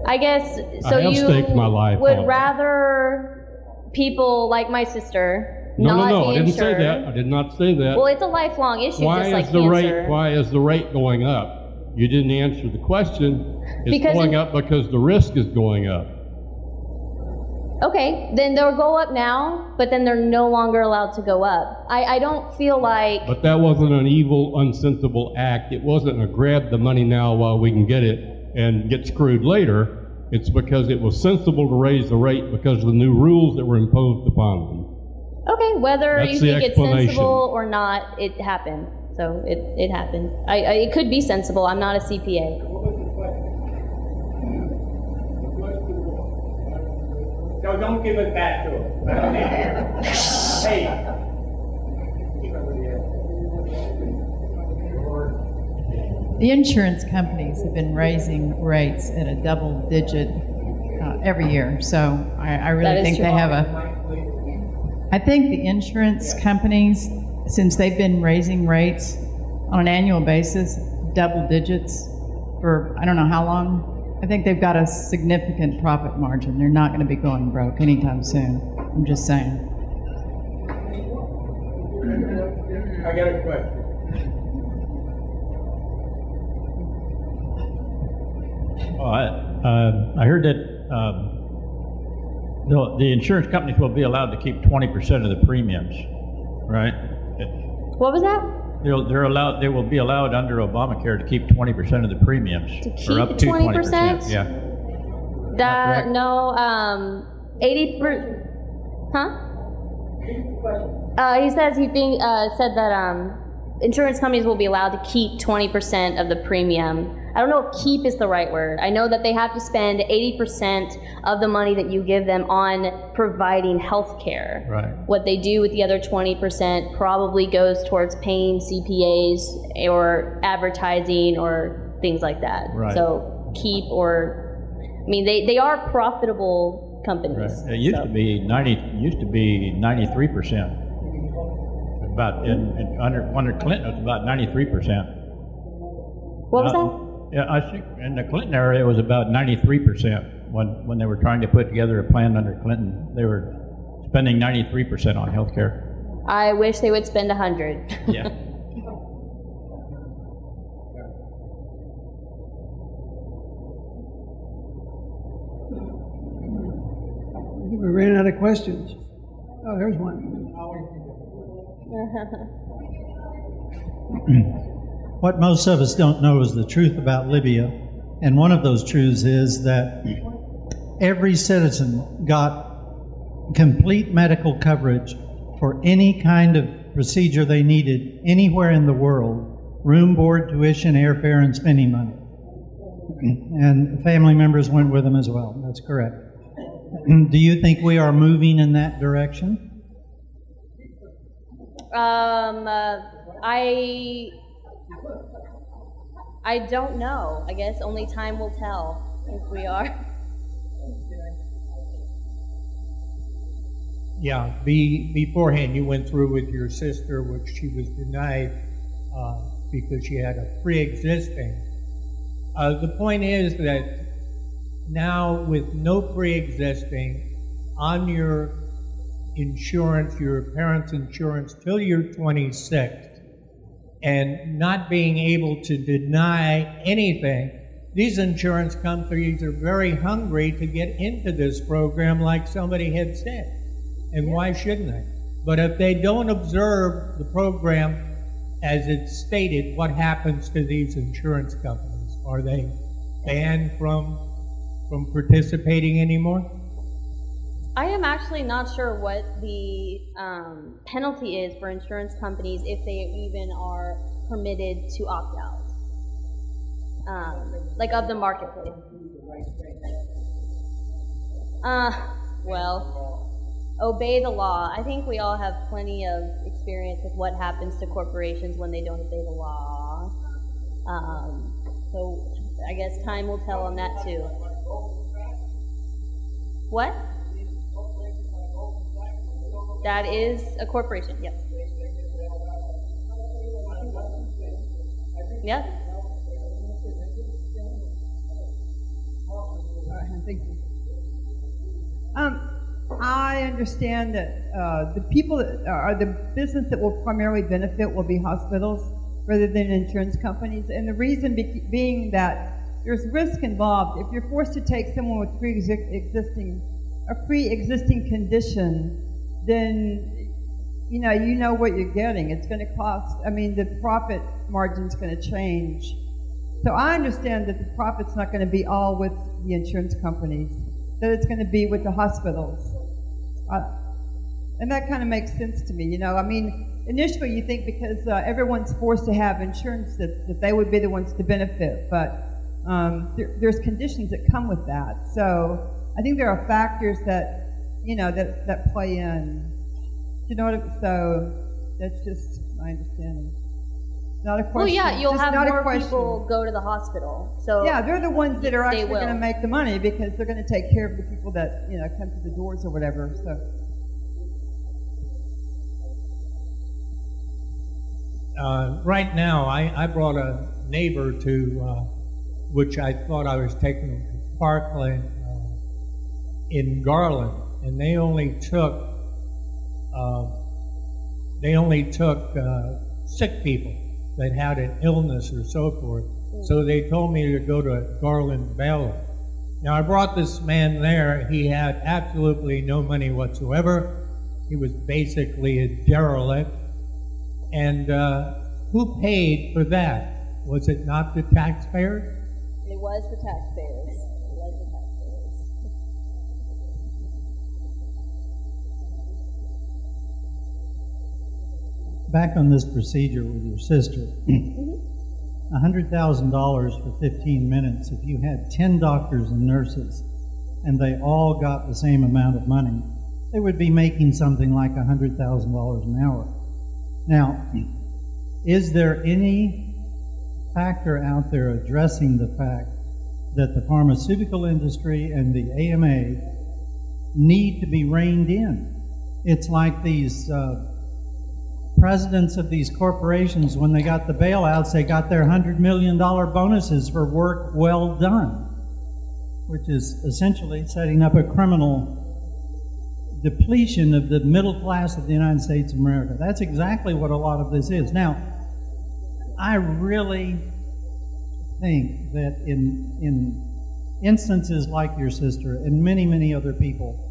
I guess, so I have staked my life would on it. rather people like my sister No, not I be didn't insured. say that. I did not say that. Well, it's a lifelong issue, just like cancer. Why is the rate going up? You didn't answer the question. It's Because going up because the risk is going up. Okay, then they'll go up now, but then they're no longer allowed to go up. I don't feel like... But that wasn't an evil, unsensible act. It wasn't a grab the money now while we can get it and get screwed later. It's because it was sensible to raise the rate because of the new rules that were imposed upon them. Okay, whether That's you the think it's explanation. sensible or not, it happened. So it happened. It could be sensible. I'm not a CPA. No, don't give it back to him. Hey. The insurance companies have been raising rates at a double digit every year. So I really think they have I think the insurance companies, since they've been raising rates on an annual basis, double digits for I don't know how long, I think they've got a significant profit margin. They're not going to be going broke anytime soon. I'm just saying. I got a question. I heard that the insurance companies will be allowed to keep 20% of the premiums, right? What was that? They will be allowed under Obamacare to keep 20% of the premiums. To keep or up to 20%? Yeah. That, no, 80%, huh? He says said that insurance companies will be allowed to keep 20% of the premium. I don't know if keep is the right word. I know that they have to spend 80% of the money that you give them on providing health care. Right. What they do with the other 20% probably goes towards paying CPAs or advertising or things like that. Right. So keep they are profitable companies. Right. It used to be 93%. About under Clinton, it was about 93%. What was that? Yeah, I think in the Clinton era it was about 93%. When they were trying to put together a plan under Clinton, they were spending 93% on health care. I wish they would spend 100. Yeah. We ran out of questions. Oh, there's one. What most of us don't know is the truth about Libya, and one of those truths is that every citizen got complete medical coverage for any kind of procedure they needed anywhere in the world, room, board, tuition, airfare, and spending money. And family members went with them as well. That's correct. Do you think we are moving in that direction? I don't know. I guess only time will tell if we are. Yeah, beforehand you went through with your sister, which she was denied because she had a pre-existing. The point is that now with no pre-existing on your insurance, your parents' insurance till you're 26, and not being able to deny anything, these insurance companies are very hungry to get into this program like somebody had said. And why shouldn't they? But if they don't observe the program as it's stated, what happens to these insurance companies? Are they banned from participating anymore? I am actually not sure what the penalty is for insurance companies if they even are permitted to opt out, like of the marketplace. Well, obey the law. I think we all have plenty of experience with what happens to corporations when they don't obey the law. So I guess time will tell on that too. What? That is a corporation, yes. Yeah. Thank you. I understand that the people that are the business that will primarily benefit will be hospitals rather than insurance companies, and the reason being that there's risk involved. If you're forced to take someone with pre-existing condition, then you know what you're getting. It's going to cost. I mean, the profit margin's going to change. So I understand that the profit's not going to be all with the insurance companies, that it's going to be with the hospitals. And that kind of makes sense to me, I mean, initially you think because everyone's forced to have insurance that they would be the ones to benefit, but there's conditions that come with that. So I think there are factors that, that play in. So that's just my understanding. Not a question. Well, yeah, you'll just have not more people go to the hospital. So yeah, they're the ones that are actually going to make the money because they're going to take care of the people that come through the doors or whatever. So. Right now, I brought a neighbor to, which I thought I was taking him to Parkland in Garland, and they only took sick people that had an illness or so forth. So they told me to go to Garland Valley. Now I brought this man there. He had absolutely no money whatsoever. He was basically a derelict. And who paid for that? Was it not the taxpayers? It was the taxpayers. Back on this procedure with your sister, $100,000 for 15 minutes, if you had 10 doctors and nurses and they all got the same amount of money, they would be making something like $100,000 an hour. Now, is there any factor out there addressing the fact that the pharmaceutical industry and the AMA need to be reined in? It's like these presidents of these corporations, when they got the bailouts, they got their $100 million bonuses for work well done, which is essentially setting up a criminal depletion of the middle class of the United States of America. That's exactly what a lot of this is. Now, I really think that in instances like your sister and many, many other people,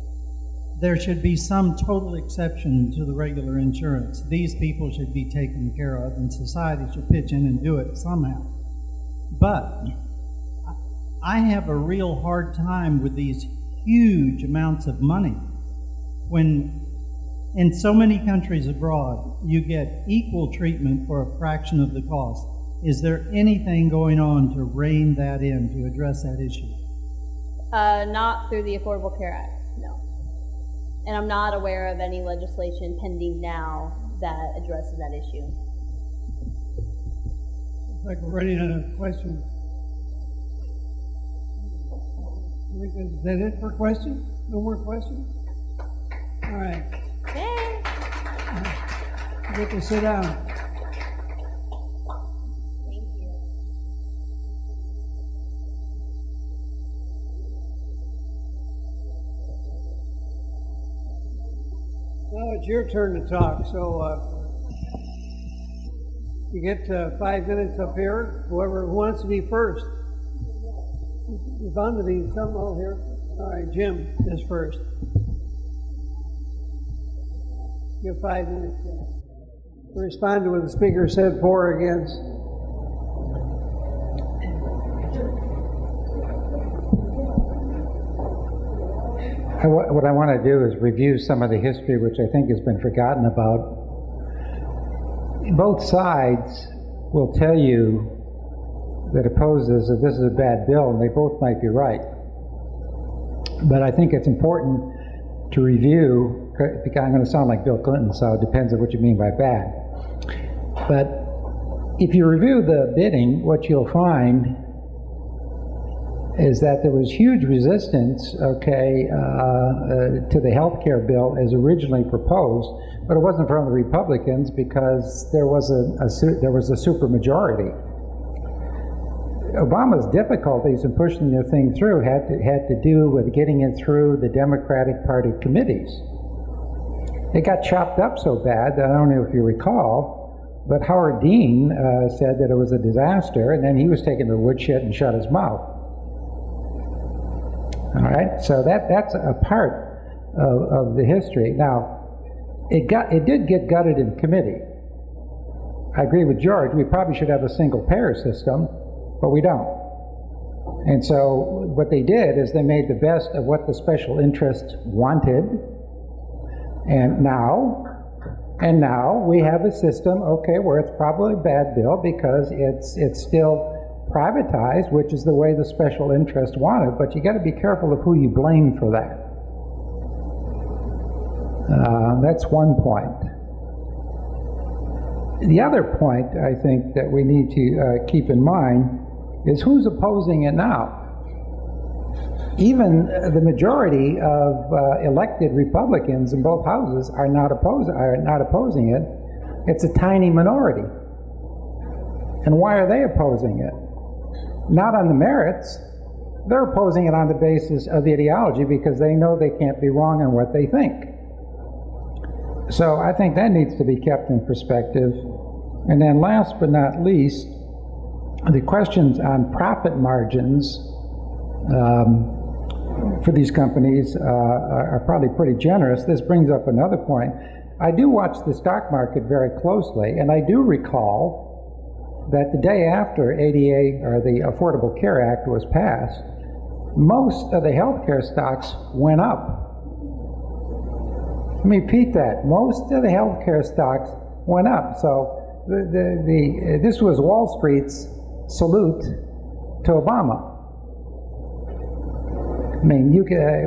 there should be some total exception to the regular insurance. These people should be taken care of, and society should pitch in and do it somehow. But I have a real hard time with these huge amounts of money when in so many countries abroad you get equal treatment for a fraction of the cost. Is there anything going on to rein that in, to address that issue? Not through the Affordable Care Act. And I'm not aware of any legislation pending now that addresses that issue. Looks like we're ready to question. Is that it for questions? No more questions? All right. Get to sit down. Now it's your turn to talk, so you get 5 minutes up here. Whoever wants to be first. It's bound to be some out here. All right, Jim is first. You have 5 minutes to respond to what the speaker said for or against. What I want to do is review some of the history which I think has been forgotten about. Both sides will tell you that opposes that this is a bad bill, and they both might be right. But I think it's important to review, because I'm going to sound like Bill Clinton, so it depends on what you mean by bad. But if you review the bidding, what you'll find is that there was huge resistance, to the health care bill as originally proposed, but it wasn't from the Republicans because there was a supermajority. Obama's difficulties in pushing the thing through had to do with getting it through the Democratic Party committees. It got chopped up so bad that I don't know if you recall, but Howard Dean said that it was a disaster, and then he was taken to the woodshed and shut his mouth. All right, so that's a part of the history. Now, it did get gutted in committee. I agree with George. We probably should have a single payer system, but we don't. And so what they did is they made the best of what the special interest wanted. And now we have a system, where it's probably a bad bill because it's still privatized, which is the way the special interest wanted, but you got to be careful of who you blame for that. That's one point. The other point I think that we need to keep in mind is who's opposing it now. Even the majority of elected Republicans in both houses are not opposing it. It's a tiny minority. And why are they opposing it? Not on the merits. They're opposing it on the basis of the ideology because they know they can't be wrong on what they think. So I think that needs to be kept in perspective. And then last but not least, the questions on profit margins for these companies are probably pretty generous. This brings up another point. I do watch the stock market very closely, and I do recall that the day after ADA, or the Affordable Care Act, was passed, most of the healthcare stocks went up. Let me repeat that. Most of the healthcare stocks went up. So this was Wall Street's salute to Obama. I mean,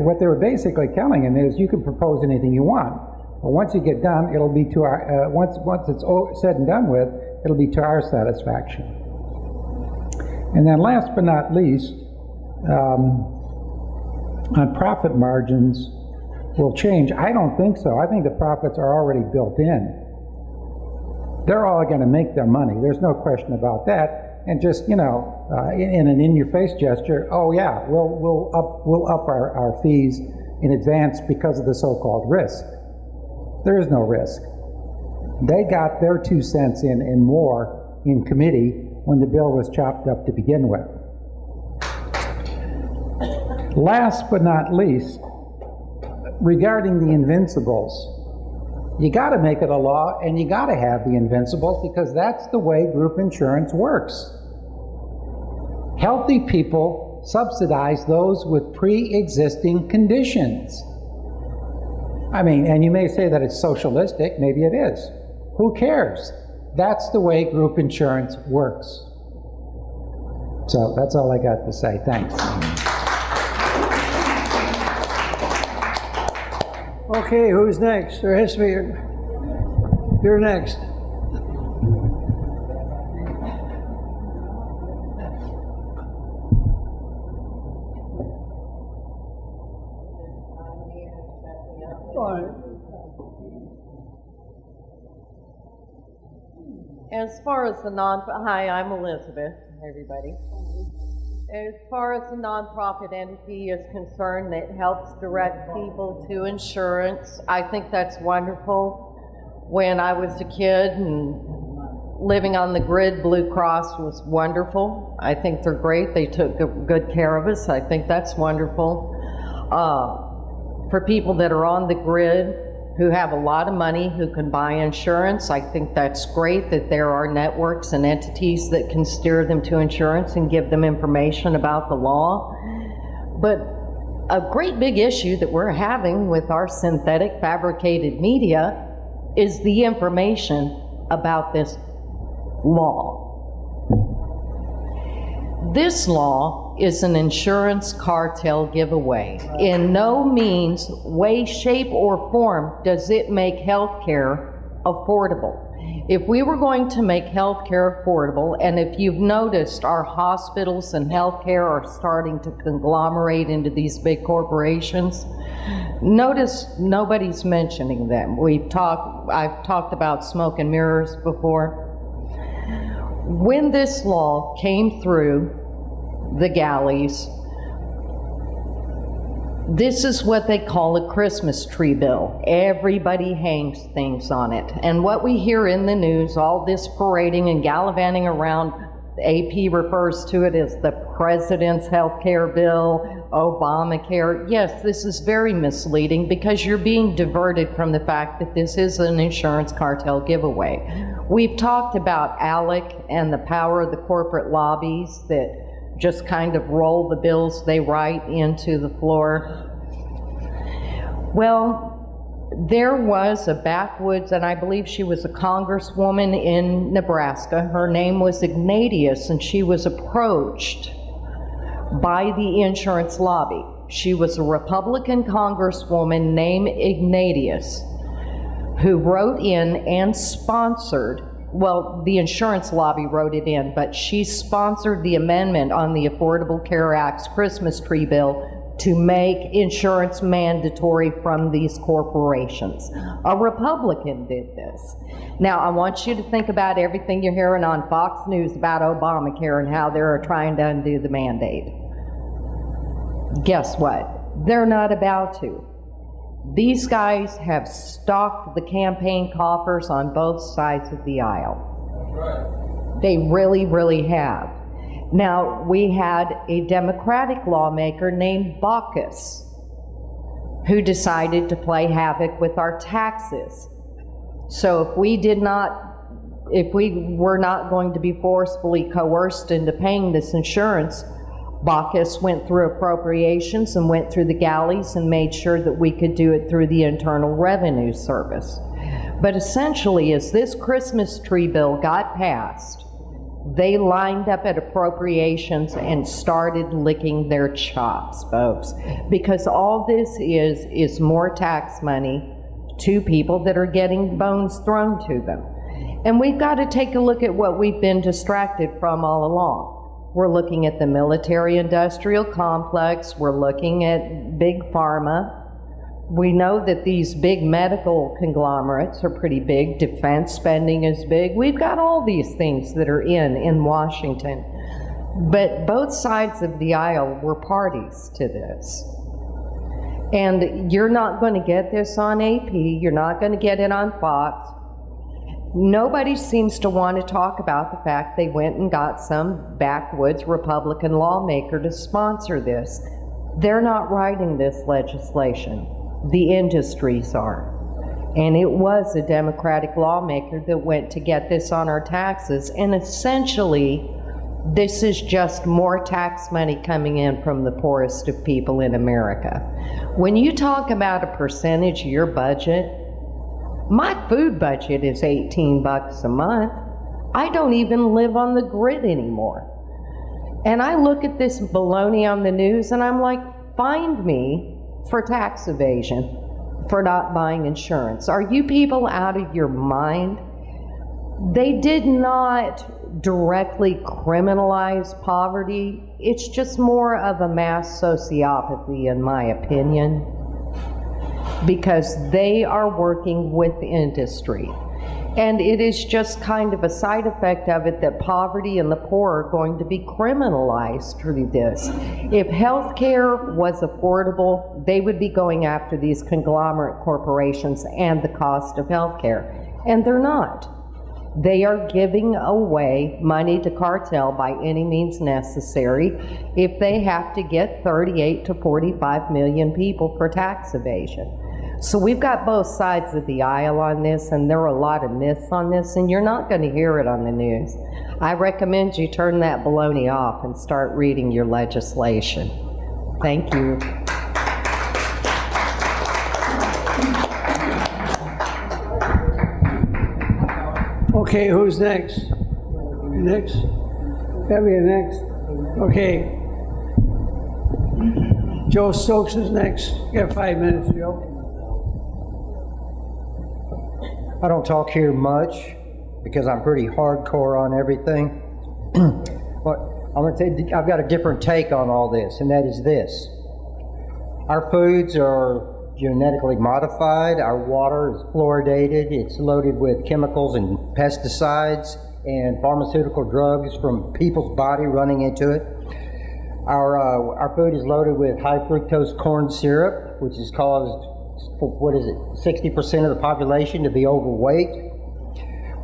what they were basically telling him is, you can propose anything you want, but once you get done, it'll be to our once it's said and done with, it'll be to our satisfaction. And then last but not least, on profit margins will change. I don't think so. I think the profits are already built in. They're all going to make their money. There's no question about that. And just, in an in-your-face gesture, oh yeah, we'll up our fees in advance because of the so-called risk. There is no risk. They got their 2 cents in and more in committee when the bill was chopped up to begin with. Last but not least, regarding the invincibles, you got to make it a law, and you got to have the invincibles because that's the way group insurance works. Healthy people subsidize those with pre-existing conditions. I mean, and you may say that it's socialistic, maybe it is. Who cares? That's the way group insurance works. So that's all I got to say. Thanks. Okay, who's next? There has to be. You're next. As far as the hi, I'm Elizabeth, everybody. As far as the nonprofit entity is concerned that helps direct people to insurance, I think that's wonderful. When I was a kid and living on the grid, Blue Cross was wonderful. I think they're great. They took good care of us. I think that's wonderful. For people that are on the grid who have a lot of money who can buy insurance, I think that's great that there are networks and entities that can steer them to insurance and give them information about the law. But a great big issue that we're having with our synthetic fabricated media is the information about this law. This law is an insurance cartel giveaway. In no means, way, shape, or form does it make health care affordable. If we were going to make health care affordable, and if you've noticed our hospitals and health care are starting to conglomerate into these big corporations, notice nobody's mentioning them. I've talked about smoke and mirrors before. When this law came through the galleys, this is what they call a Christmas tree bill. Everybody hangs things on it. And what we hear in the news, all this parading and gallivanting around, AP refers to it as the President's health care bill, Obamacare. Yes, this is very misleading because you're being diverted from the fact that this is an insurance cartel giveaway. We've talked about ALEC and the power of the corporate lobbies that just kind of roll the bills they write into the floor. Well, there was a backwoods, and I believe she was a congresswoman in Nebraska. Her name was Ignatius, and she was approached by the insurance lobby. She was a Republican congresswoman named Ignatius who wrote in and sponsored, well, the insurance lobby wrote it in, but she sponsored the amendment on the Affordable Care Act's Christmas tree bill to make insurance mandatory from these corporations. A Republican did this. Now, I want you to think about everything you're hearing on Fox News about Obamacare and how they're trying to undo the mandate. Guess what? They're not about to. These guys have stocked the campaign coffers on both sides of the aisle. They really, really have. Now, we had a Democratic lawmaker named Baucus who decided to play havoc with our taxes. So if we were not going to be forcefully coerced into paying this insurance, Baucus went through appropriations and went through the galleys and made sure that we could do it through the Internal Revenue Service. But essentially, as this Christmas tree bill got passed, they lined up at appropriations and started licking their chops, folks, because all this is more tax money to people that are getting bones thrown to them. And we've got to take a look at what we've been distracted from all along. We're looking at the military-industrial complex. We're looking at big pharma. We know that these big medical conglomerates are pretty big. Defense spending is big. We've got all these things that are in Washington. But both sides of the aisle were parties to this. And you're not going to get this on AP. You're not going to get it on Fox. Nobody seems to want to talk about the fact they went and got some backwoods Republican lawmaker to sponsor this. They're not writing this legislation. The industries are. And it was a Democratic lawmaker that went to get this on our taxes. And essentially, this is just more tax money coming in from the poorest of people in America. When you talk about a percentage of your budget, my food budget is $18 a month. I don't even live on the grid anymore. And I look at this baloney on the news and I'm like, find me for tax evasion for not buying insurance. Are you people out of your mind? They did not directly criminalize poverty. It's just more of a mass sociopathy, in my opinion, because they are working with industry. And it is just kind of a side effect of it that poverty and the poor are going to be criminalized through this. If health care was affordable, they would be going after these conglomerate corporations and the cost of health care. And they're not. They are giving away money to cartel by any means necessary if they have to get 38 to 45 million people for tax evasion. So we've got both sides of the aisle on this, and there are a lot of myths on this, and you're not going to hear it on the news. I recommend you turn that baloney off and start reading your legislation. Thank you. Okay, who's next? Next? Debbie, next? Okay. Joe Stokes is next. You got 5 minutes, Joe. I don't talk here much because I'm pretty hardcore on everything. But I'm going to tell you, I've got a different take on all this, and that is this. Our foods are genetically modified, our water is fluoridated, it's loaded with chemicals and pesticides and pharmaceutical drugs from people's body running into it. Our food is loaded with high fructose corn syrup, which has caused, 60% of the population to be overweight.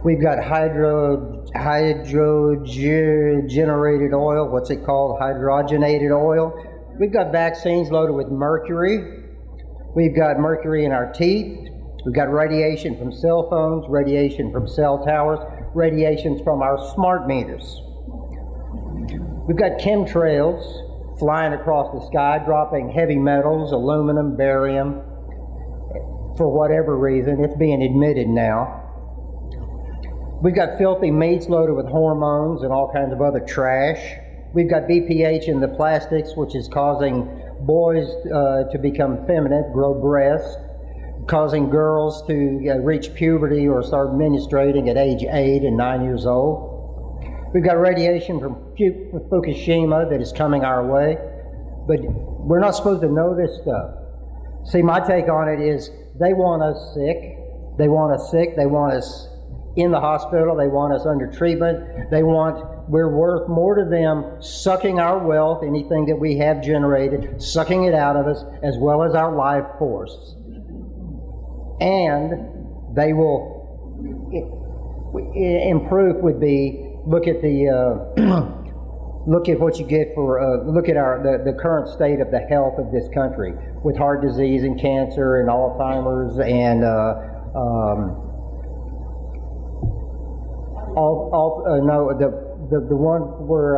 We've got hydrogenated oil, what's it called? Hydrogenated oil. We've got vaccines loaded with mercury. We've got mercury in our teeth. We've got radiation from cell phones, radiation from cell towers, radiations from our smart meters. We've got chemtrails flying across the sky, dropping heavy metals, aluminum, barium. For whatever reason, it's being admitted now. We've got filthy meats loaded with hormones and all kinds of other trash. We've got BPH in the plastics, which is causing boys to become feminine, grow breasts, causing girls to reach puberty or start menstruating at age 8 and 9 years old. We've got radiation from Fukushima that is coming our way, but we're not supposed to know this stuff. See, my take on it is they want us sick. They want us sick. They want us in the hospital. They want us under treatment. We're worth more to them sucking our wealth, anything that we have generated, sucking it out of us, as well as our life force. And they will, in proof would be, look at what you get for, look at the current state of the health of this country with heart disease and cancer and Alzheimer's and the one where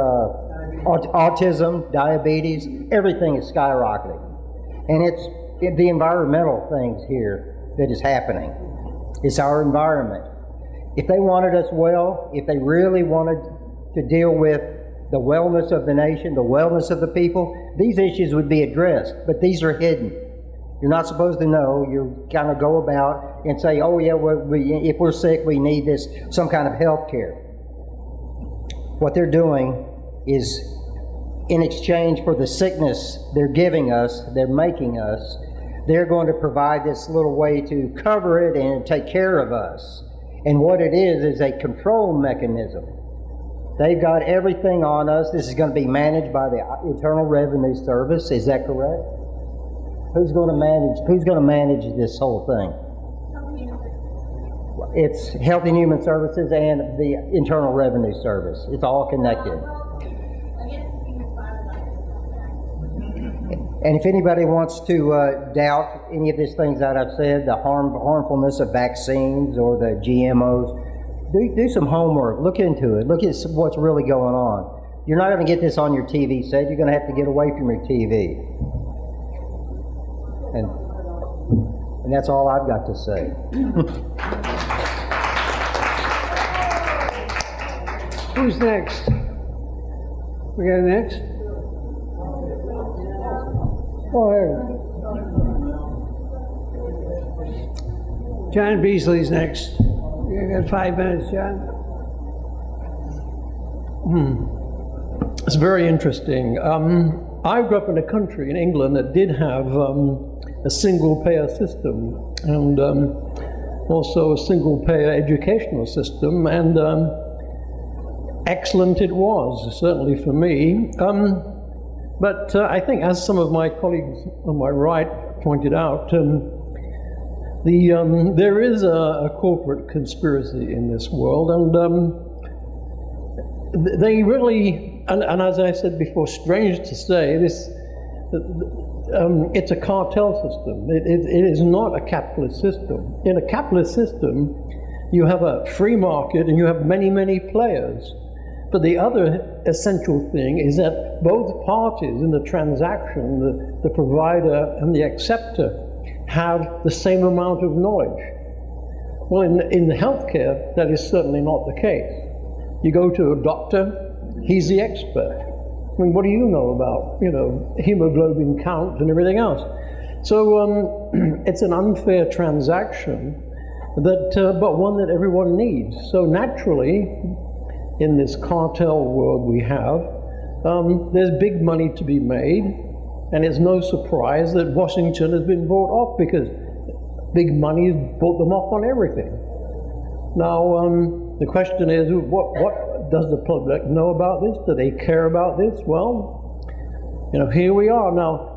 autism, diabetes, everything is skyrocketing. And it's the environmental things here that is happening. It's our environment. If they wanted us well, if they really wanted to deal with the wellness of the nation, the wellness of the people, these issues would be addressed, but these are hidden. You're not supposed to know. You kind of go about and say, oh yeah, if we're sick, we need this, some kind of health care. What they're doing is, in exchange for the sickness they're giving us, they're making us, they're going to provide this little way to cover it and take care of us. And what it is a control mechanism. They've got everything on us. This is going to be managed by the Internal Revenue Service. Is that correct? Who's going to manage this whole thing? It's Health and Human Services and the Internal Revenue Service. It's all connected. And if anybody wants to doubt any of these things that I've said, the harmfulness of vaccines or the GMOs, do some homework. Look into it. Look at what's really going on. You're not going to get this on your TV set. You're going to have to get away from your TV. And that's all I've got to say. Who's next? We got next? Oh, there. John Beasley's next. You got 5 minutes, John. It's very interesting. I grew up in a country in England that did have a single payer system, and also a single-payer educational system, and excellent it was, certainly for me. But I think, as some of my colleagues on my right pointed out, there is a corporate conspiracy in this world, and they really, and as I said before, strange to say, it's a cartel system. It is not a capitalist system. In a capitalist system, you have a free market and you have many, many players. But the other essential thing is that both parties in the transaction, the provider and the acceptor, have the same amount of knowledge. Well, in healthcare, that is certainly not the case. You go to a doctor, he's the expert. I mean, what do you know about, hemoglobin count and everything else? So it's an unfair transaction, but one that everyone needs. So naturally, in this cartel world we have, there's big money to be made, and it's no surprise that Washington has been bought off, because big money has bought them off on everything. Now, the question is, what does the public know about this? Do they care about this? Well, here we are. Now,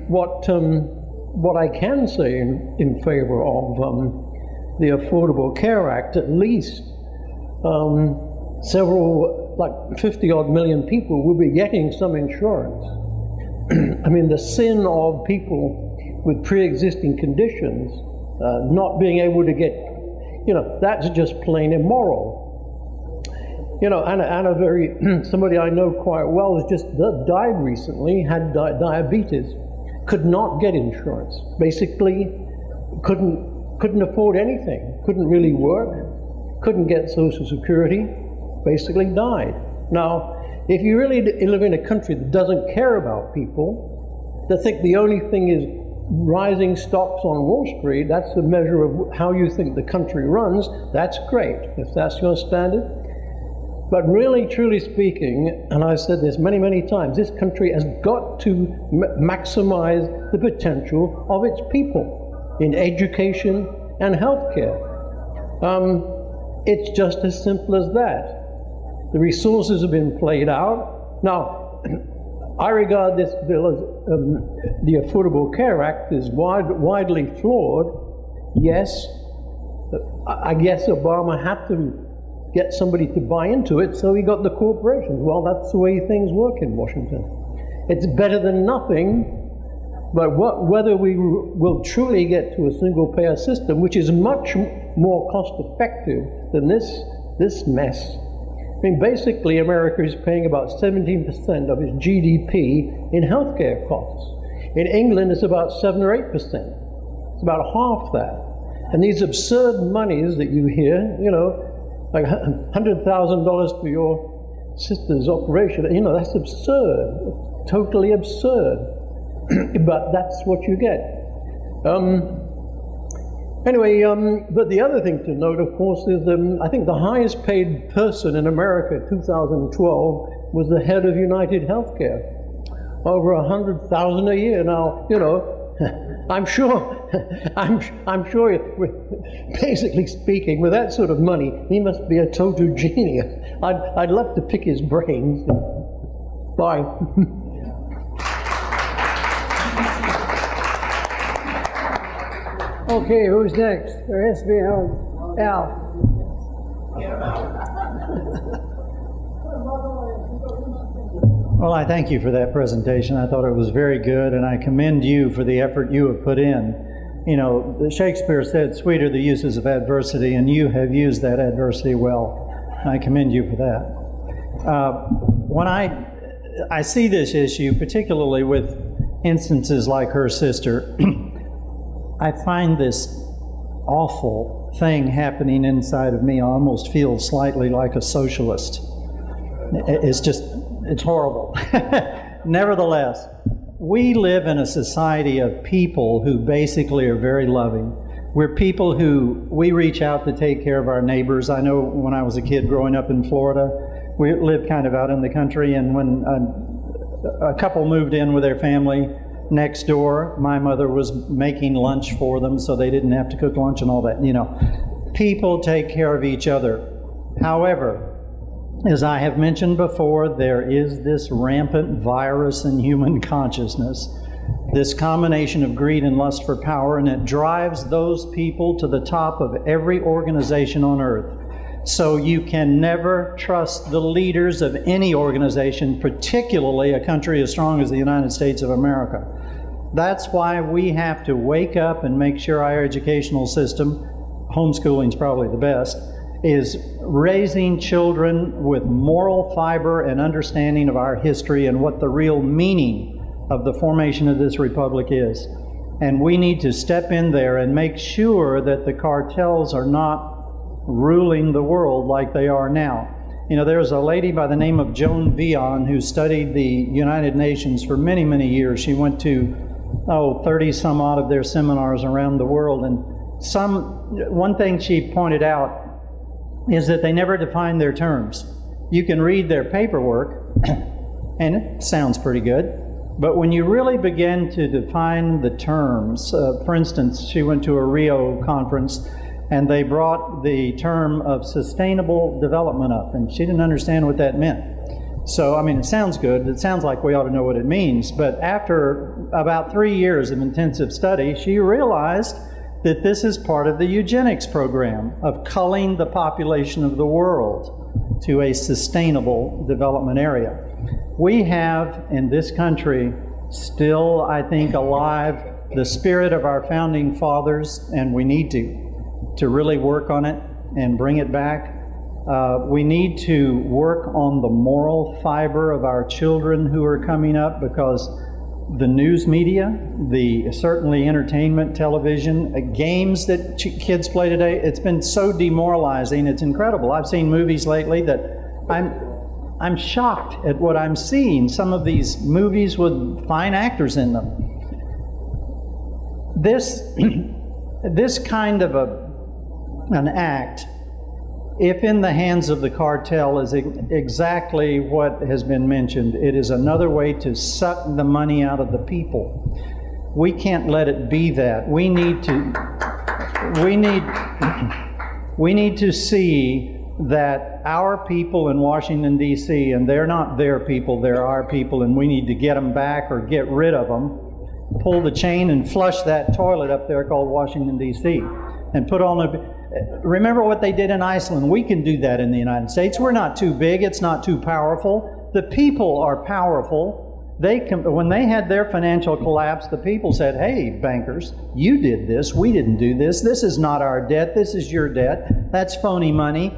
what I can say in favor of the Affordable Care Act, at least several, like 50-odd million people will be getting some insurance. I mean, the sin of people with pre-existing conditions not being able to get, that's just plain immoral. And a very, somebody I know quite well has just died recently, had diabetes, could not get insurance, basically couldn't afford anything, couldn't really work, couldn't get Social Security, basically died. Now, if you really live in a country that doesn't care about people, that think the only thing is rising stocks on Wall Street, that's the measure of how you think the country runs, that's great, if that's your standard. But really, truly speaking, and I've said this many, many times, this country has got to maximize the potential of its people in education and healthcare. It's just as simple as that. The resources have been played out. Now, I regard this bill as the Affordable Care Act is widely flawed. Yes, I guess Obama had to get somebody to buy into it, so he got the corporations. Well, that's the way things work in Washington. It's better than nothing, but whether we will truly get to a single-payer system, which is much more cost-effective than this mess. I mean, basically, America is paying about 17% of its GDP in healthcare costs. In England, it's about 7 or 8%. It's about half that. And these absurd monies that you hear, like $100,000 for your sister's operation, that's absurd, totally absurd. But that's what you get. Anyway, but the other thing to note, of course, is I think the highest paid person in America in 2012 was the head of United Healthcare, over $100,000 a year. Now, I'm sure, basically speaking, with that sort of money, he must be a total genius. I'd love to pick his brains. Bye. Okay, who's next? There has to be Al. Well, I thank you for that presentation. I thought it was very good, and I commend you for the effort you have put in. Shakespeare said, "Sweet are the uses of adversity," and you have used that adversity well. I commend you for that. When I see this issue, particularly with instances like her sister, I find this awful thing happening inside of me. I almost feel slightly like a socialist. It's horrible. Nevertheless, we live in a society of people who basically are very loving. We're people who, we reach out to take care of our neighbors. I know when I was a kid growing up in Florida, we lived kind of out in the country, and when a couple moved in with their family, next door. My mother was making lunch for them so they didn't have to cook lunch and all that. You know, people take care of each other. However, as I have mentioned before, there is this rampant virus in human consciousness, this combination of greed and lust for power, and it drives those people to the top of every organization on earth. So you can never trust the leaders of any organization, particularly a country as strong as the United States of America. That's why we have to wake up and make sure our educational system, homeschooling's probably the best, is raising children with moral fiber and understanding of our history and what the real meaning of the formation of this republic is. And we need to step in there and make sure that the cartels are not ruling the world like they are now. You know, there's a lady by the name of Joan Vion who studied the United Nations for many, many years. She went to, 30 some odd of their seminars around the world, and one thing she pointed out is that they never define their terms. You can read their paperwork, and it sounds pretty good, but when you really begin to define the terms, for instance, she went to a Rio conference, and they brought the term of sustainable development up, and she didn't understand what that meant. So, I mean, it sounds good. It sounds like we ought to know what it means, but after about 3 years of intensive study, she realized that this is part of the eugenics program of culling the population of the world to a sustainable development area. We have in this country still, I think, alive the spirit of our founding fathers, and we need to really work on it and bring it back. We need to work on the moral fiber of our children who are coming up, because the news media, certainly entertainment, television, games that kids play today, it's been so demoralizing. It's incredible. I've seen movies lately that I'm shocked at what I'm seeing. Some of these movies with fine actors in them. This kind of an act, if in the hands of the cartel, is exactly what has been mentioned. It is another way to suck the money out of the people. We can't let it be that. We need to see that our people in Washington, D.C., and they're not their people, they're our people, and we need to get them back or get rid of them, pull the chain and flush that toilet up there called Washington, D.C., and put on a... Remember what they did in Iceland. We can do that in the United States. We're not too big. It's not too powerful. The people are powerful. When they had their financial collapse, the people said, hey, bankers, you did this. We didn't do this. This is not our debt. This is your debt. That's phony money.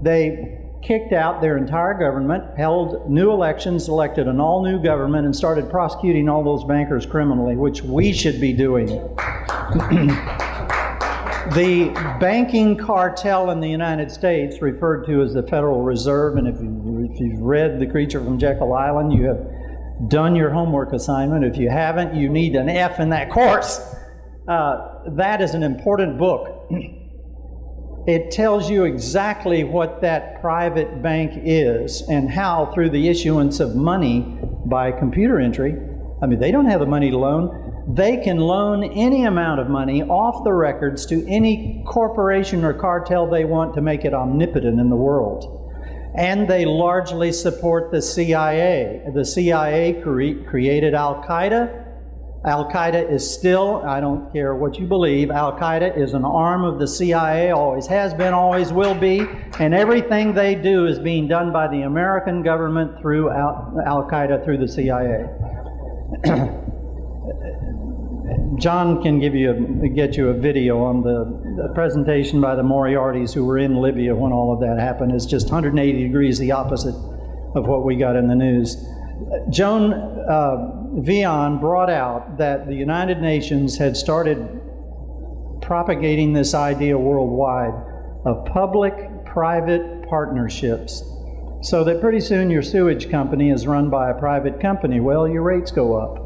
They kicked out their entire government, held new elections, elected an all-new government, and started prosecuting all those bankers criminally, which we should be doing. The banking cartel in the United States, referred to as the Federal Reserve, and if you've read The Creature from Jekyll Island, you have done your homework assignment. If you haven't, you need an F in that course. That is an important book. It tells you exactly what that private bank is and how, through the issuance of money by computer entry, I mean, they don't have the money to loan. They can loan any amount of money off the records to any corporation or cartel they want to make it omnipotent in the world. And they largely support the CIA. The CIA created Al-Qaeda. Al-Qaeda is still, I don't care what you believe, Al-Qaeda is an arm of the CIA, always has been, always will be, and everything they do is being done by the American government through Al-Qaeda, through the CIA. John can get you a video on the presentation by the Moriartys who were in Libya when all of that happened. It's just 180 degrees the opposite of what we got in the news. Joan Vion brought out that the United Nations had started propagating this idea worldwide of public-private partnerships, so that pretty soon your sewage company is run by a private company. Well, your rates go up.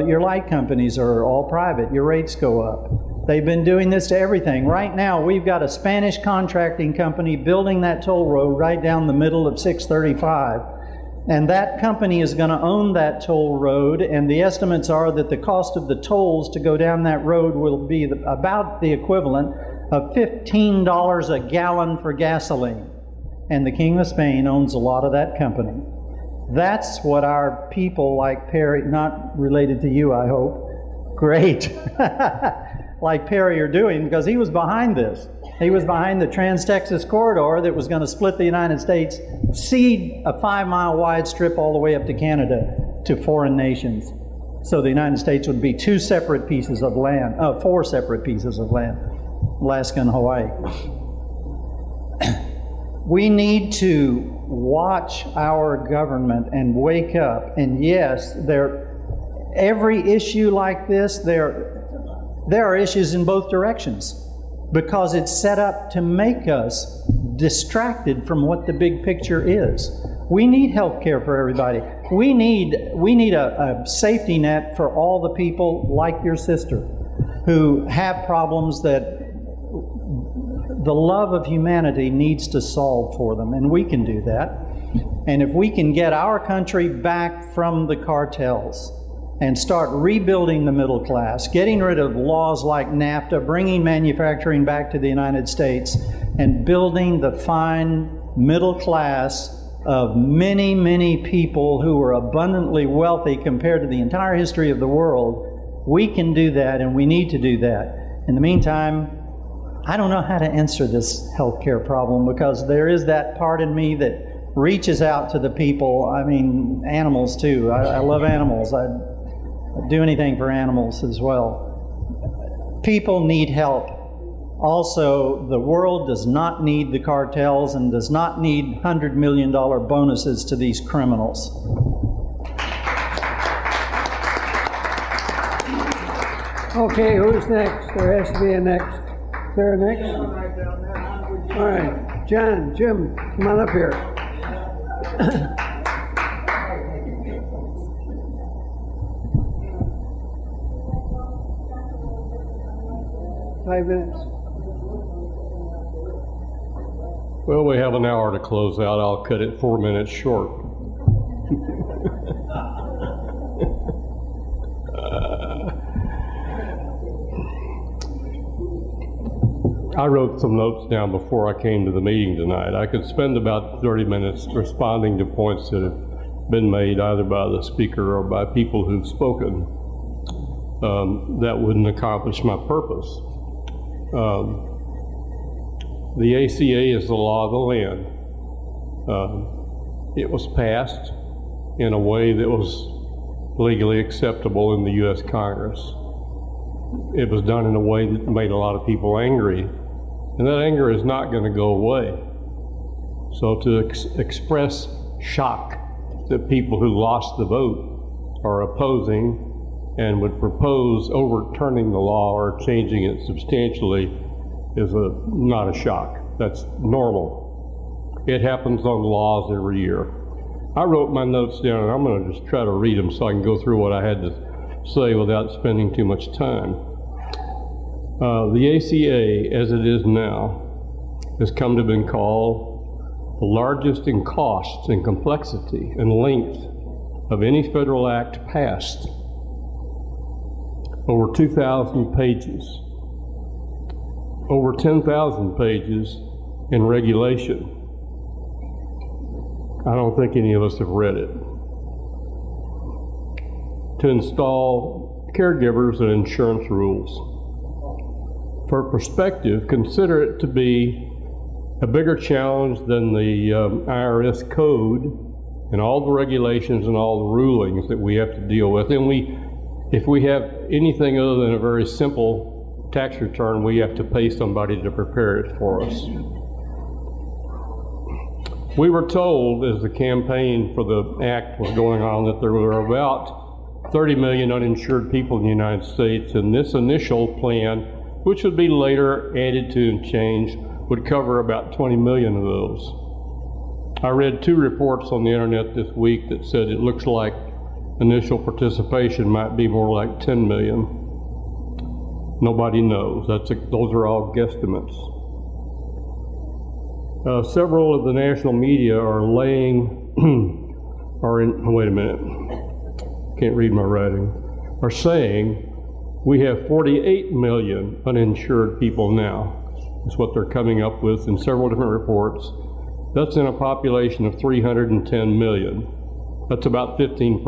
Your light companies are all private. Your rates go up. They've been doing this to everything. Right now, we've got a Spanish contracting company building that toll road right down the middle of 635. And that company is going to own that toll road, and the estimates are that the cost of the tolls to go down that road will be about the equivalent of $15 a gallon for gasoline. And the King of Spain owns a lot of that company. That's what our people like Perry, not related to you, I hope, great, like Perry are doing, because he was behind this. He was behind the Trans-Texas corridor that was going to split the United States, seed a 5-mile wide strip all the way up to Canada to foreign nations. So the United States would be 2 separate pieces of land, 4 separate pieces of land, Alaska and Hawaii. We need to watch our government and wake up. And yes, every issue like this, there are issues in both directions, because it's set up to make us distracted from what the big picture is. We need health care for everybody. We need a safety net for all the people like your sister who have problems that the love of humanity needs to solve for them, and we can do that. And if we can get our country back from the cartels and start rebuilding the middle class, getting rid of laws like NAFTA, bringing manufacturing back to the United States, and building the fine middle class of many, many people who are abundantly wealthy compared to the entire history of the world, we can do that, and we need to do that. In the meantime, I don't know how to answer this healthcare problem, because there is that part in me that reaches out to the people. I mean, animals too. I love animals. I'd do anything for animals as well. People need help. Also, the world does not need the cartels and does not need $100 million bonuses to these criminals. Okay, who's next? There has to be a next. Is there a next? All right, John, Jim, come on up here. 5 minutes. Well, we have an hour to close out. I'll cut it 4 minutes short. I wrote some notes down before I came to the meeting tonight. I could spend about 30 minutes responding to points that have been made either by the speaker or by people who've spoken. That wouldn't accomplish my purpose. The ACA is the law of the land. It was passed in a way that was legally acceptable in the U.S. Congress. It was done in a way that made a lot of people angry, and that anger is not going to go away. So to express shock that people who lost the vote are opposing and would propose overturning the law or changing it substantially is not a shock. That's normal. It happens on laws every year. I wrote my notes down, and I'm going to just try to read them so I can go through what I had to say without spending too much time. The ACA, as it is now, has come to be called the largest in costs and complexity and length of any federal act passed. Over 2,000 pages. Over 10,000 pages in regulation. I don't think any of us have read it. To install caregivers and insurance rules. For perspective, consider it to be a bigger challenge than the IRS code and all the regulations and all the rulings that we have to deal with. And if we have anything other than a very simple tax return, we have to pay somebody to prepare it for us. We were told as the campaign for the act was going on that there were about 30 million uninsured people in the United States, and this initial plan, which would be later added to and changed, would cover about 20 million of those. I read 2 reports on the internet this week that said it looks like initial participation might be more like 10 million. Nobody knows. Those are all guesstimates. Several of the national media are laying wait a minute, can't read my writing, are saying we have 48 million uninsured people now. That's what they're coming up with in several different reports. That's in a population of 310 million. That's about 15%.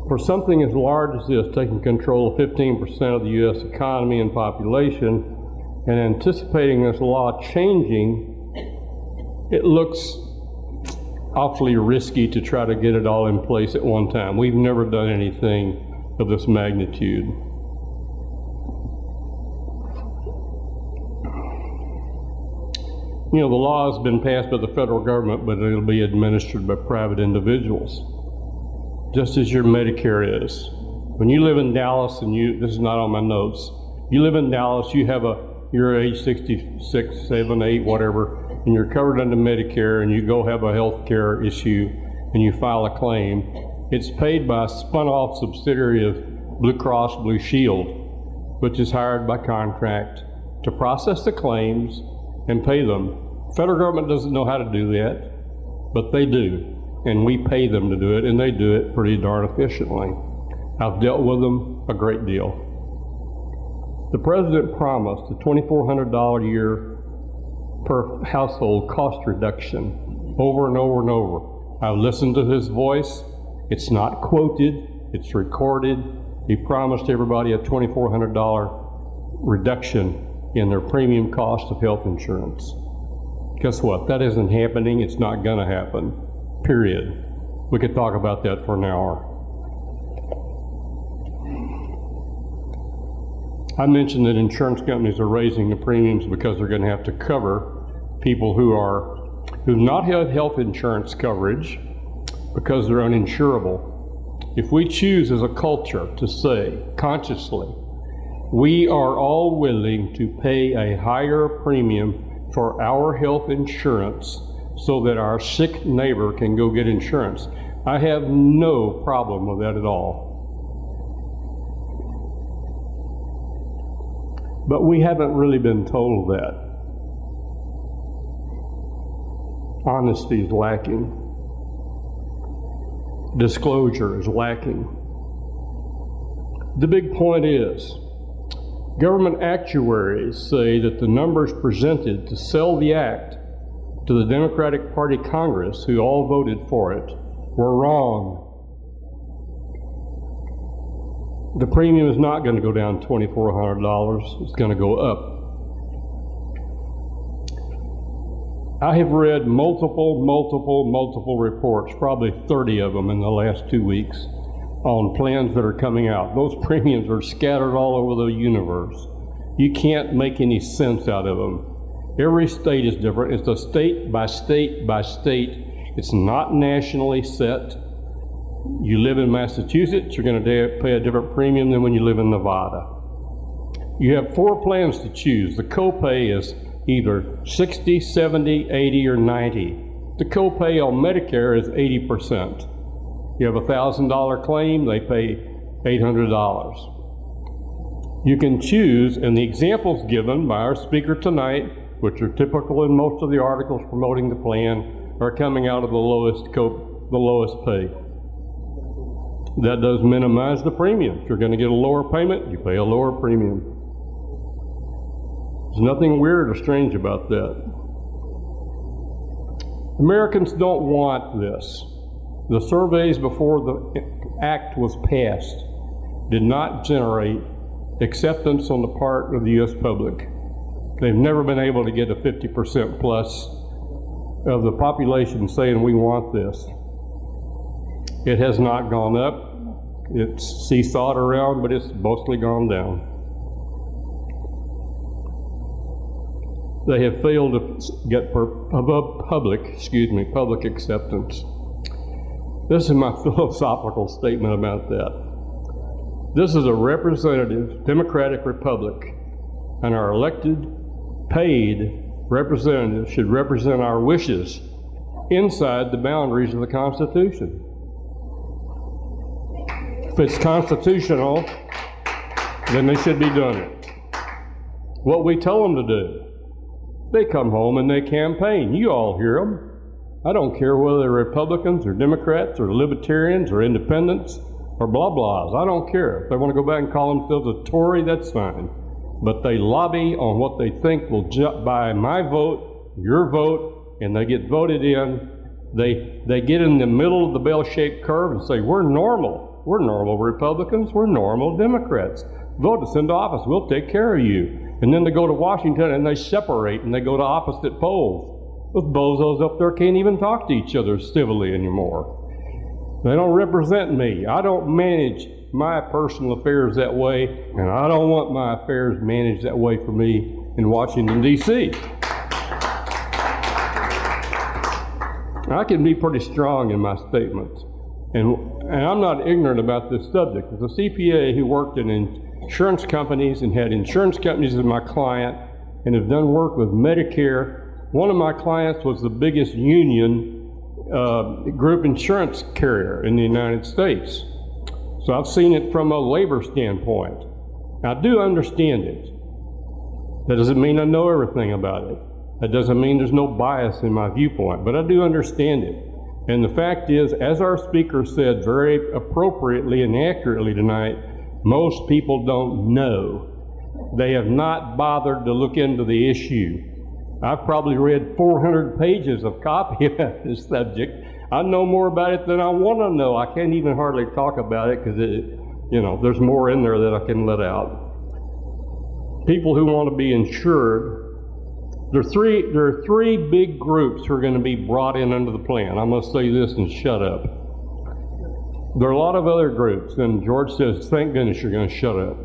For something as large as this, taking control of 15% of the U.S. economy and population, and anticipating this law changing, it looks awfully risky to try to get it all in place at one time. We've never done anything of this magnitude. You know, the law has been passed by the federal government, but it'll be administered by private individuals, just as your Medicare is. When you live in Dallas, and this is not on my notes, you live in Dallas, you're age 66, 7, 8, whatever, and you're covered under Medicare, and you go have a health care issue, and you file a claim. It's paid by a spun-off subsidiary of Blue Cross Blue Shield, which is hired by contract to process the claims and pay them. Federal government doesn't know how to do that, but they do, and we pay them to do it, and they do it pretty darn efficiently. I've dealt with them a great deal. The president promised a $2,400 a year per household cost reduction over and over and over. I've listened to his voice. It's not quoted, it's recorded. He promised everybody a $2,400 reduction in their premium cost of health insurance. Guess what? That isn't happening. It's not going to happen, period. We could talk about that for an hour. I mentioned that insurance companies are raising the premiums because they're going to have to cover people who've not had health insurance coverage because they're uninsurable. If we choose as a culture to say consciously, we are all willing to pay a higher premium for our health insurance so that our sick neighbor can go get insurance, I have no problem with that at all. But we haven't really been told that. Honesty is lacking. Disclosure is lacking. The big point is, government actuaries say that the numbers presented to sell the act to the Democratic Party Congress, who all voted for it, were wrong. The premium is not going to go down $2,400. It's going to go up. I have read multiple reports, probably 30 of them in the last 2 weeks, on plans that are coming out. Those premiums are scattered all over the universe. You can't make any sense out of them. Every state is different. It's a state by state by state. It's not nationally set. You live in Massachusetts, you're going to pay a different premium than when you live in Nevada. You have 4 plans to choose. The copay is either 60, 70, 80, or 90. The copay on Medicare is 80%. You have a $1,000 claim, they pay $800. You can choose, and the examples given by our speaker tonight, which are typical in most of the articles promoting the plan, are coming out of the lowest pay. That does minimize the premium. If you're going to get a lower payment, you pay a lower premium. There's nothing weird or strange about that. Americans don't want this. The surveys before the act was passed did not generate acceptance on the part of the U.S. public. They've never been able to get a 50% plus of the population saying we want this. It has not gone up. It's seesawed around, but it's mostly gone down. They have failed to get public acceptance. This is my philosophical statement about that. This is a representative democratic republic, and our elected, paid representatives should represent our wishes inside the boundaries of the Constitution. If it's constitutional, then they should be doing it. What we tell them to do, they come home and they campaign. You all hear them. I don't care whether they're Republicans or Democrats or Libertarians or Independents or blah blahs. I don't care. If they want to go back and call themselves a Tory, that's fine. But they lobby on what they think will buy my vote, your vote, and they get voted in. They get in the middle of the bell-shaped curve and say, we're normal. We're normal Republicans. We're normal Democrats. Vote us into office. We'll take care of you. And then they go to Washington and they separate and they go to opposite poles. Those bozos up there can't even talk to each other civilly anymore. They don't represent me. I don't manage my personal affairs that way, and I don't want my affairs managed that way for me in Washington, D.C. I can be pretty strong in my statements, and I'm not ignorant about this subject. As a CPA who worked in insurance companies and had insurance companies as my client and have done work with Medicare, one of my clients was the biggest union group insurance carrier in the United States. So I've seen it from a labor standpoint. I do understand it. That doesn't mean I know everything about it. That doesn't mean there's no bias in my viewpoint, but I do understand it. And the fact is, as our speaker said very appropriately and accurately tonight, most people don't know. They have not bothered to look into the issue. I've probably read 400 pages of copy about this subject. I know more about it than I want to know. I can't even hardly talk about it because there's more in there that I can let out. People who want to be insured, there are three big groups who are going to be brought in under the plan. I'm going to say this and shut up. There are a lot of other groups, and George says, thank goodness you're going to shut up.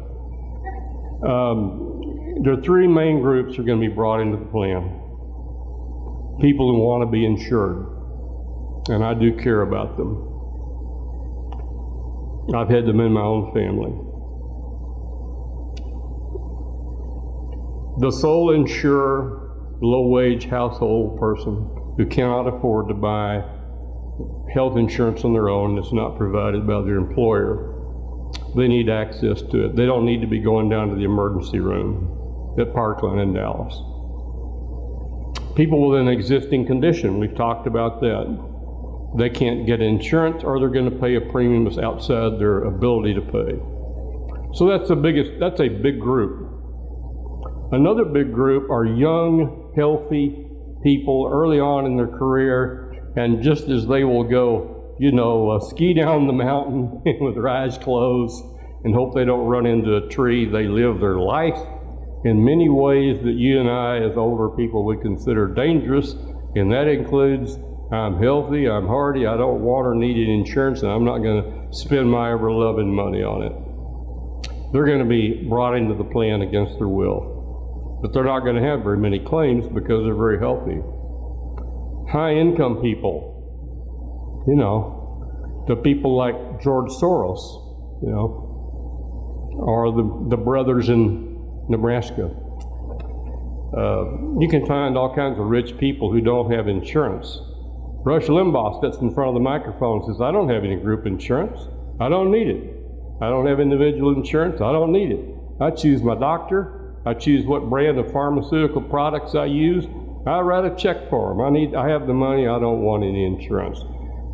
There are three main groups who are going to be brought into the plan. People who want to be insured, and I do care about them. I've had them in my own family. The sole insurer, low-wage household person who cannot afford to buy health insurance on their own that's not provided by their employer, they need access to it. They don't need to be going down to the emergency room at Parkland in Dallas. People with an existing condition, we've talked about that. They can't get insurance or they're going to pay a premium that's outside their ability to pay. So that's a big group. Another big group are young, healthy people early on in their career, and just as they will go, ski down the mountain with their eyes closed and hope they don't run into a tree, they live their life in many ways that you and I as older people would consider dangerous, and that includes I'm healthy, I'm hardy, I don't want or need any insurance, and I'm not going to spend my ever-loving money on it. They're going to be brought into the plan against their will, but they're not going to have very many claims because they're very healthy. High-income people, the people like George Soros, or the brothers in Nebraska. You can find all kinds of rich people who don't have insurance. Rush Limbaugh sits in front of the microphone and says, I don't have any group insurance. I don't need it. I don't have individual insurance. I don't need it. I choose my doctor. I choose what brand of pharmaceutical products I use. I write a check for them. I have the money. I don't want any insurance.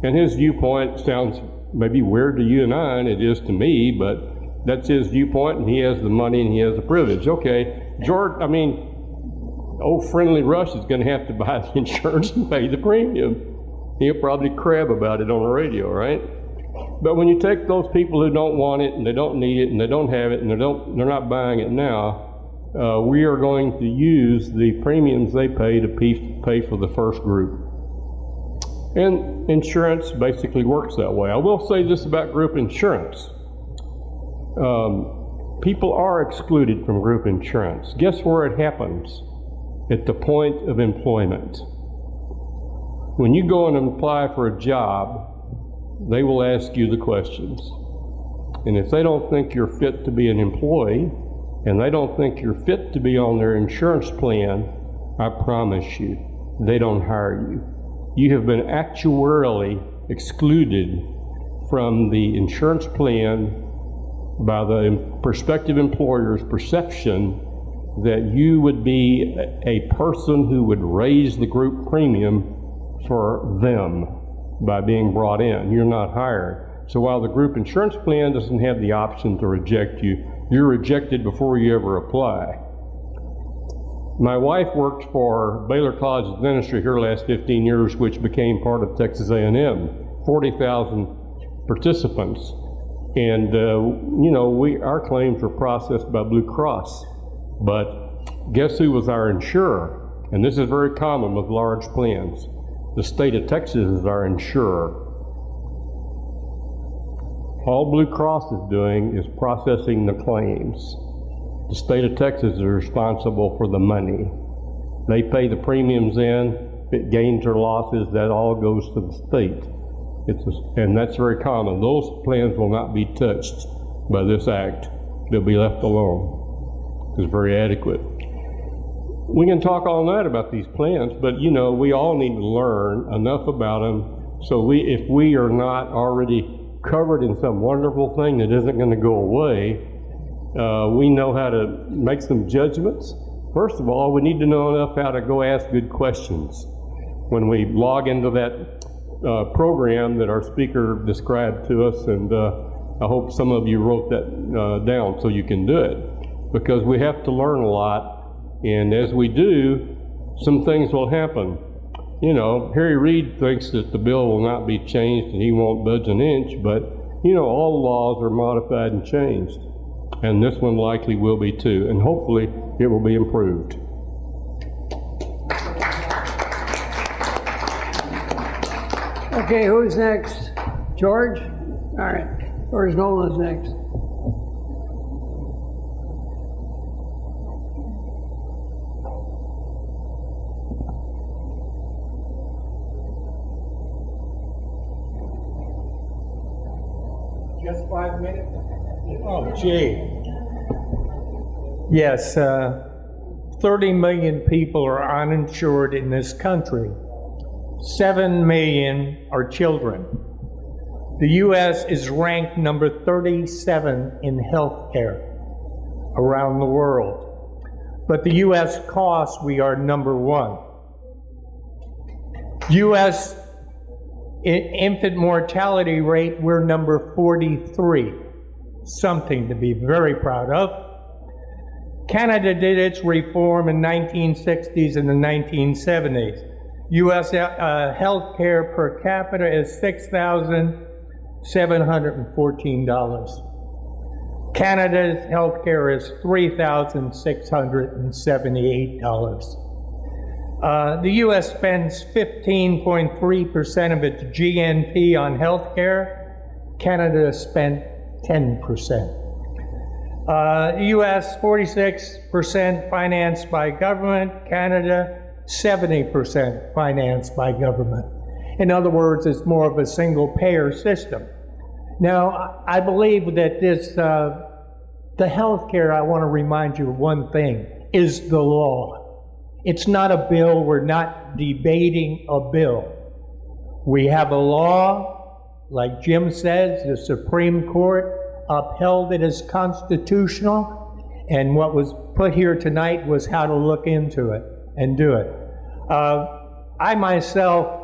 And his viewpoint sounds maybe weird to you and I, and it is to me, but that's his viewpoint, and he has the money and he has the privilege. Okay, George, old friendly Rush is going to have to buy the insurance and pay the premium. He'll probably crab about it on the radio, right? But when you take those people who don't want it and they don't need it and they don't have it and they're not buying it now, we are going to use the premiums they pay to pay for the first group. And insurance basically works that way. I will say this about group insurance. People are excluded from group insurance. Guess where it happens? At the point of employment. When you go and apply for a job, they will ask you the questions. And if they don't think you're fit to be an employee, and they don't think you're fit to be on their insurance plan, I promise you, they don't hire you. You have been actuarially excluded from the insurance plan by the prospective employer's perception that you would be a person who would raise the group premium for them by being brought in. You're not hired. So while the group insurance plan doesn't have the option to reject you, you're rejected before you ever apply. My wife worked for Baylor College of Dentistry her last 15 years, which became part of Texas A&M, 40,000 participants. And, you know, our claims were processed by Blue Cross. But guess who was our insurer? And this is very common with large plans. The state of Texas is our insurer. All Blue Cross is doing is processing the claims. The state of Texas is responsible for the money. They pay the premiums in. If it gains or losses, that all goes to the state. And that's very common. Those plans will not be touched by this act. They'll be left alone. It's very adequate. We can talk all night about these plans, but you know, we all need to learn enough about them so if we are not already covered in some wonderful thing that isn't going to go away, we know how to make some judgments. First of all, we need to know enough how to go ask good questions. When we log into that program that our speaker described to us, and I hope some of you wrote that down so you can do it, because we have to learn a lot, and as we do, some things will happen. You know, Harry Reid thinks that the bill will not be changed and he won't budge an inch, but you know, all laws are modified and changed, and this one likely will be too, and hopefully it will be improved. Okay, who's next? George? All right, George Nolan's next. Just 5 minutes? Oh, gee. Yes, 30 million people are uninsured in this country. 7 million are children. The U.S. is ranked number 37 in health care around the world. But the U.S. cost, we are number 1. U.S. infant mortality rate, we're number 43. Something to be very proud of. Canada did its reform in 1960s and the 1970s. U.S. health care per capita is $6,714. Canada's health care is $3,678. The U.S. spends 15.3% of its GNP on health care. Canada spent 10%. The U.S. 46% financed by government. Canada 70% financed by government. In other words, it's more of a single-payer system. Now, I believe that the health care, I want to remind you of one thing, is the law. It's not a bill. We're not debating a bill. We have a law, like Jim says, the Supreme Court upheld it as constitutional, and what was put here tonight was how to look into it and do it. I myself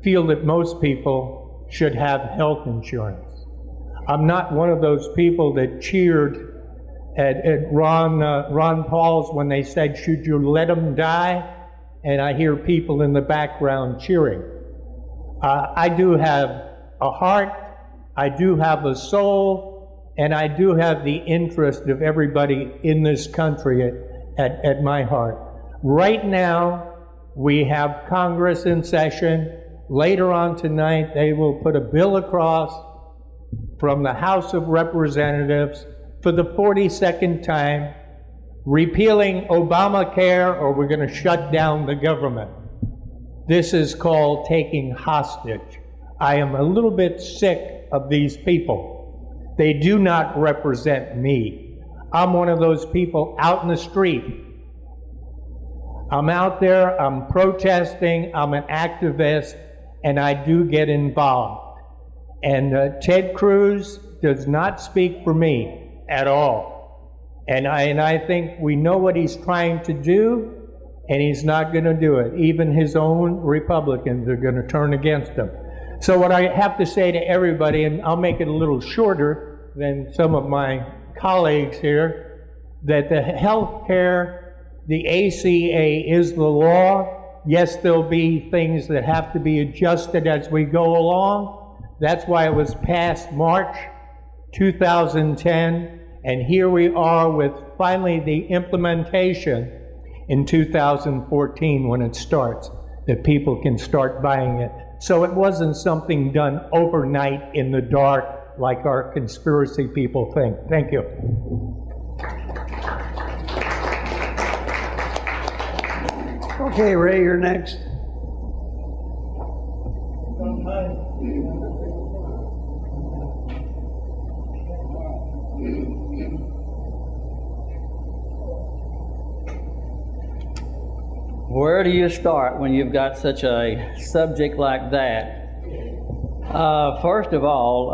feel that most people should have health insurance. I'm not one of those people that cheered at Ron Paul's when they said, "Should you let them die?" And I hear people in the background cheering. I do have a heart, I do have a soul, and I do have the interest of everybody in this country at my heart. Right now, we have Congress in session. Later on tonight, they will put a bill across from the House of Representatives for the 42nd time, repealing Obamacare, or we're going to shut down the government. This is called taking hostage. I am a little bit sick of these people. They do not represent me. I'm one of those people out in the street. I'm out there, I'm protesting, I'm an activist, and I do get involved. And Ted Cruz does not speak for me at all. And I think we know what he's trying to do, and he's not going to do it. Even his own Republicans are going to turn against him. So what I have to say to everybody, and I'll make it a little shorter than some of my colleagues here, that the health care, the ACA is the law. Yes, there'll be things that have to be adjusted as we go along. That's why it was passed March 2010, and here we are with finally the implementation in 2014 when it starts, that people can start buying it. So it wasn't something done overnight in the dark like our conspiracy people think. Thank you. Okay, Ray, you're next. Where do you start when you've got such a subject like that? First of all,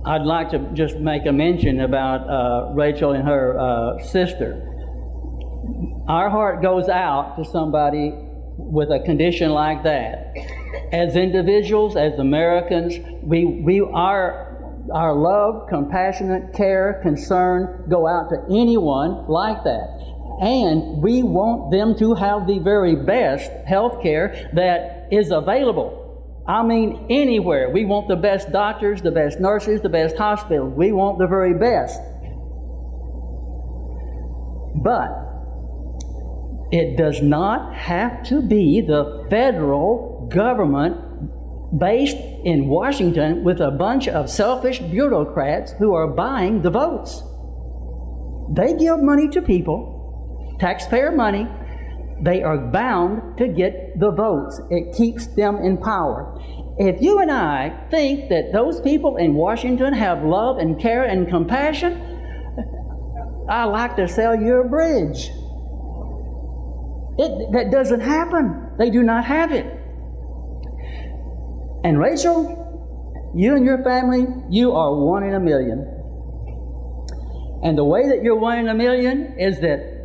I'd like to just make a mention about Rachel and her sister. Our heart goes out to somebody with a condition like that. As individuals, as Americans, our love, compassionate care, concern go out to anyone like that. And we want them to have the very best health care that is available. I mean, anywhere. We want the best doctors, the best nurses, the best hospitals. We want the very best. But it does not have to be the federal government based in Washington with a bunch of selfish bureaucrats who are buying the votes. They give money to people, taxpayer money. They are bound to get the votes. It keeps them in power. If you and I think that those people in Washington have love and care and compassion, I like to sell you a bridge. That doesn't happen. They do not have it. And Rachel, you and your family, you are 1 in a million. And the way that you're 1 in a million is that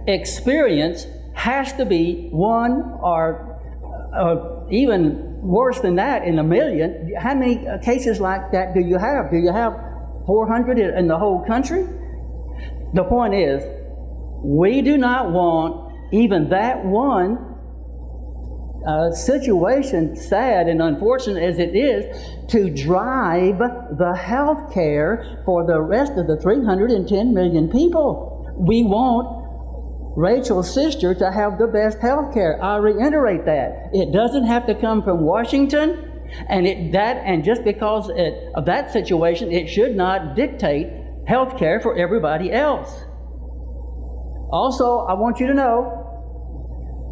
experience has to be one or even worse than that in a million. How many cases like that do you have? Do you have 400 in the whole country? The point is, we do not want even that one situation, sad and unfortunate as it is, to drive the health care for the rest of the 310 million people. We want Rachel's sister to have the best health care. I reiterate that. It doesn't have to come from Washington, and just because of that situation, it should not dictate health care for everybody else. Also, I want you to know,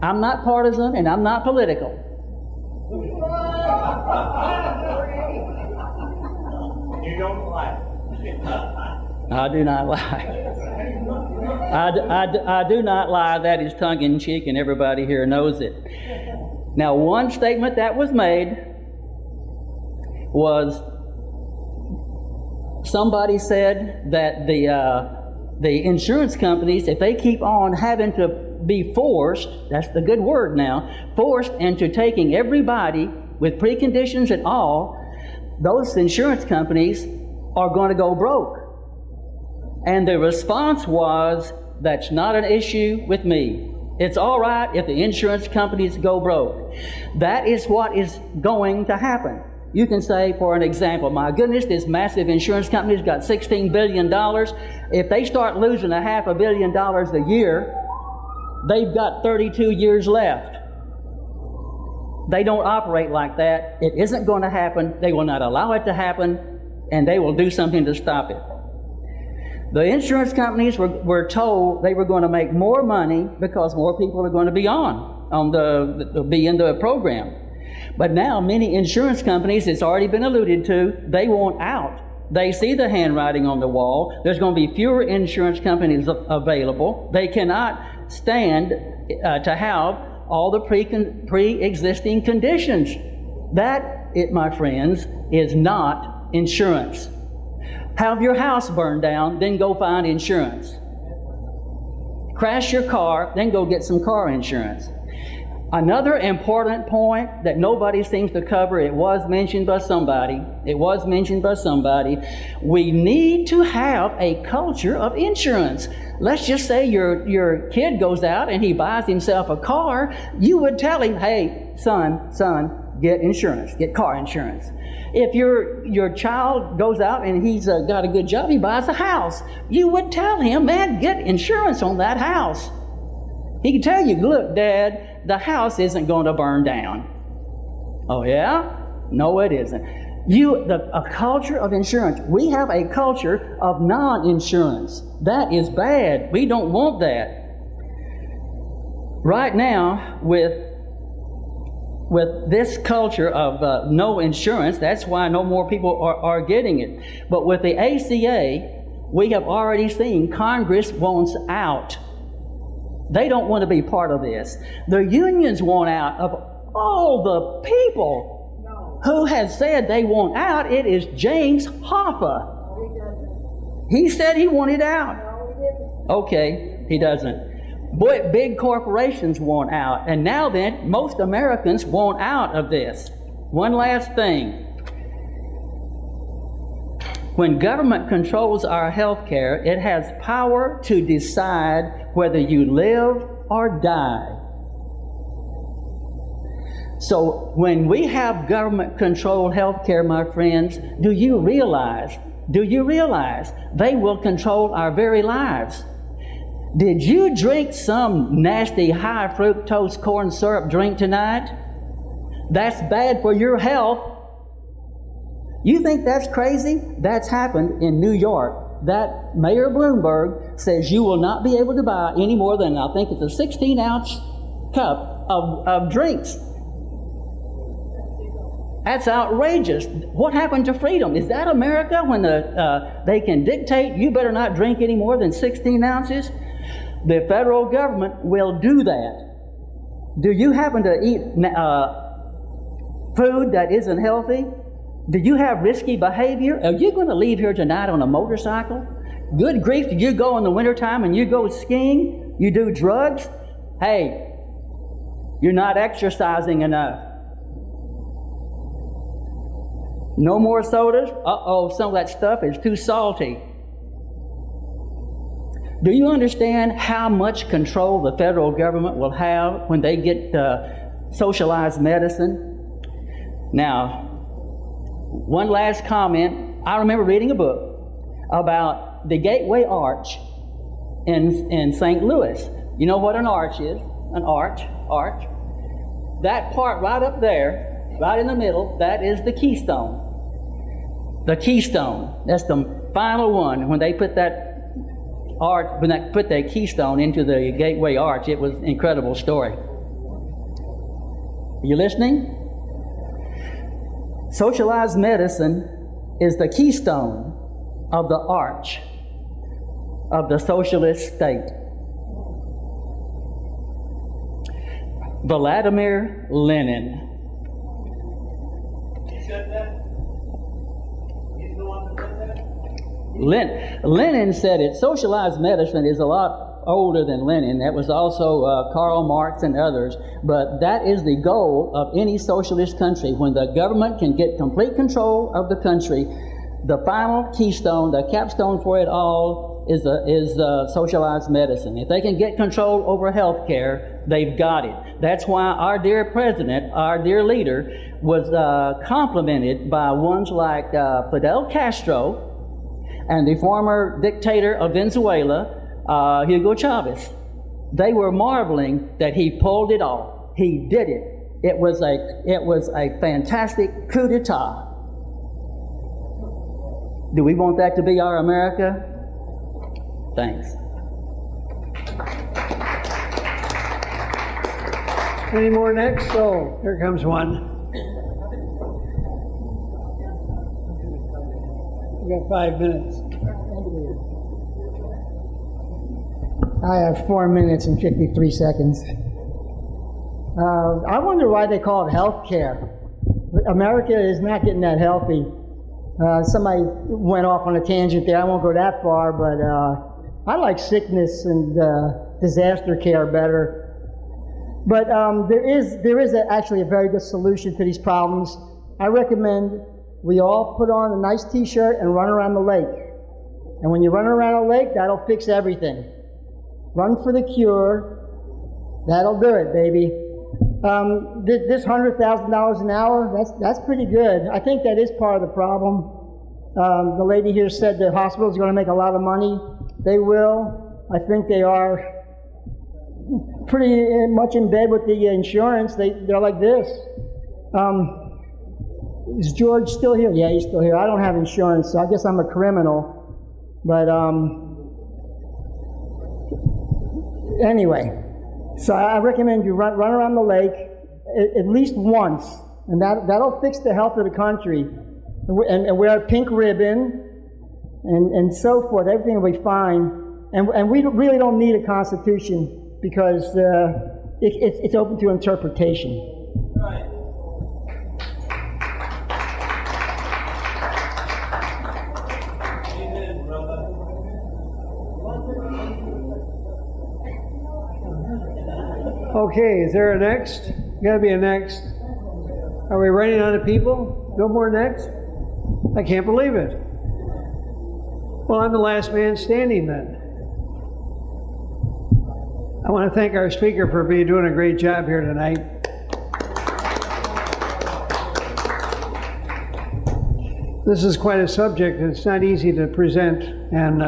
I'm not partisan and I'm not political. You don't lie. I do not lie. I do not lie. That is tongue-in-cheek, and everybody here knows it. Now, one statement that was made was somebody said that the insurance companies, if they keep on having to be forced, that's the good word now, forced into taking everybody with preconditions and all, those insurance companies are going to go broke. And the response was, that's not an issue with me. It's all right if the insurance companies go broke. That is what is going to happen. You can say, for an example, my goodness, this massive insurance company's got $16 billion. If they start losing $500 million a year, they've got 32 years left. They don't operate like that. It isn't going to happen. They will not allow it to happen, and they will do something to stop it. The insurance companies were told they were going to make more money because more people are going to be be in the program. But now many insurance companies, it's already been alluded to, they want out. They see the handwriting on the wall. There's going to be fewer insurance companies available. They cannot stand to have all the pre-existing conditions. That, my friends, is not insurance. Have your house burned down, then go find insurance. crash your car, then go get some car insurance. Another important point that nobody seems to cover, it was mentioned by somebody, we need to have a culture of insurance. Let's just say your kid goes out and he buys himself a car, you would tell him, hey, son, get insurance, get car insurance. If your child goes out and he's got a good job, he buys a house, you would tell him, man, get insurance on that house. He can tell you, look, Dad, the house isn't going to burn down. Oh, yeah? No, it isn't. A culture of insurance. We have a culture of non-insurance. That is bad. We don't want that. Right now, with this culture of no insurance, that's why no more people are getting it. But with the ACA, we have already seen Congress wants out. They don't want to be part of this. The unions want out. Of all the people who have said they want out, it is James Hoffa. He said he wanted out. Okay, he doesn't. But big corporations want out. And now then, most Americans want out of this. One last thing. When government controls our health care, it has power to decide whether you live or die. So when we have government-controlled health care, my friends, do you realize they will control our very lives? Did you drink some nasty high fructose corn syrup drink tonight? That's bad for your health. You think that's crazy? That's happened in New York. That Mayor Bloomberg says you will not be able to buy any more than, I think it's a 16-ounce cup of drinks. That's outrageous. What happened to freedom? Is that America when they can dictate you better not drink any more than 16 ounces? The federal government will do that. Do you happen to eat food that isn't healthy? Do you have risky behavior? Are you going to leave here tonight on a motorcycle? Good grief, do you go in the wintertime and you go skiing? You do drugs? Hey, you're not exercising enough. No more sodas? Uh-oh, some of that stuff is too salty. Do you understand how much control the federal government will have when they get socialized medicine? Now, one last comment. I remember reading a book about the Gateway Arch in St. Louis. You know what an arch is? An arch. That part right up there, right in the middle, that is the keystone. The keystone. That's the final one. When they put that arch, when they put that keystone into the Gateway Arch, it was an incredible story. Are you listening? Socialized medicine is the keystone of the arch of the socialist state. Vladimir Lenin. Lenin said it. Socialized medicine is a lot older than Lenin. That was also Karl Marx and others. But that is the goal of any socialist country. When the government can get complete control of the country, the final keystone, the capstone for it all is socialized medicine. If they can get control over health care, they've got it. That's why our dear president, our dear leader, was complimented by ones like Fidel Castro and the former dictator of Venezuela, Hugo Chavez. They were marveling that he pulled it off. He did it. It was a fantastic coup d'etat. Do we want that to be our America? Thanks. Any more next? Oh, here comes one. We got 5 minutes. I have 4 minutes and 53 seconds. I wonder why they call it health care. America is not getting that healthy. Somebody went off on a tangent there. I won't go that far, but I like sickness and disaster care better. But there is actually a very good solution to these problems. I recommend we all put on a nice t-shirt and run around the lake. And when you run around a lake, that'll fix everything. Run for the cure. That'll do it, baby. This $100,000 an hour, that's pretty good. I think that is part of the problem. The lady here said the hospitals are going to make a lot of money. They will. I think they are pretty much in bed with the insurance. They're like this. Is George still here? Yeah, he's still here. I don't have insurance, so I guess I'm a criminal. But anyway, so I recommend you run around the lake at least once, and that'll fix the health of the country. And wear a pink ribbon, and so forth. Everything will be fine. And we really don't need a constitution because it's open to interpretation. Right. Okay, is there a next? Got to be a next. Are we running out of people? No more next? I can't believe it. Well, I'm the last man standing then. I want to thank our speaker for doing a great job here tonight. This is quite a subject. It's not easy to present, and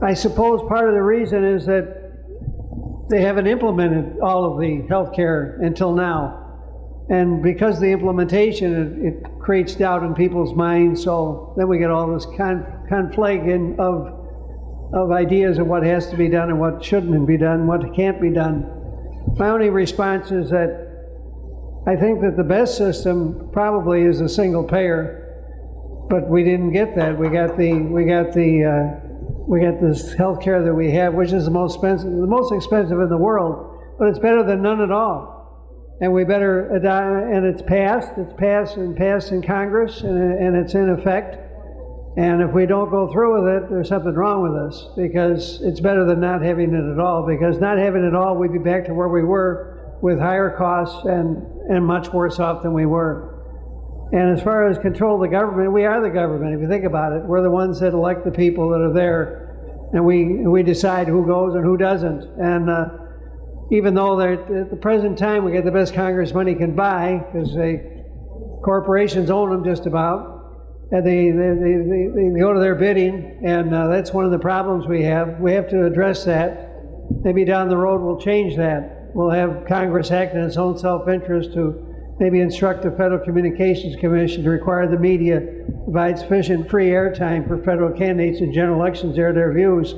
I suppose part of the reason is that they haven't implemented all of the health care until now. And because of the implementation, it creates doubt in people's minds, so then we get all this conflating of ideas of what has to be done and what shouldn't be done, what can't be done. My only response is that I think that the best system probably is a single payer, but we didn't get that. We got this health care that we have, which is the most expensive in the world, but it's better than none at all. And we better adopt, and it's passed in Congress, and it's in effect. And if we don't go through with it, there's something wrong with us, because it's better than not having it at all, because not having it all, we'd be back to where we were with higher costs and much worse off than we were. And as far as control of the government, we are the government, if you think about it. We're the ones that elect the people that are there, and we decide who goes and who doesn't. And even though at the present time we get the best Congress money can buy, because corporations own them just about, and they go to their bidding, and that's one of the problems we have. We have to address that. Maybe down the road we'll change that. We'll have Congress act in its own self-interest to maybe instruct the Federal Communications Commission to require the media provide sufficient free airtime for federal candidates in general elections to air their views.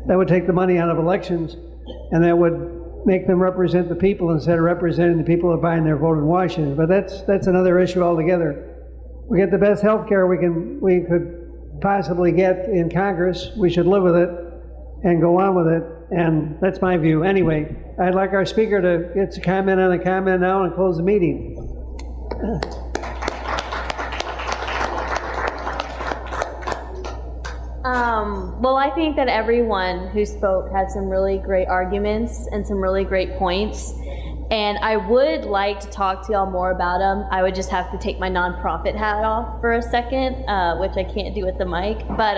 That would take the money out of elections, and that would make them represent the people instead of representing the people that are buying their vote in Washington. But that's another issue altogether. We get the best health care we could possibly get in Congress. We should live with it and go on with it, and that's my view. Anyway, I'd like our speaker to get to comment on the comment now and close the meeting. Well, I think that everyone who spoke had some really great arguments and some really great points. And I would like to talk to y'all more about them. I would just have to take my nonprofit hat off for a second, which I can't do with the mic. But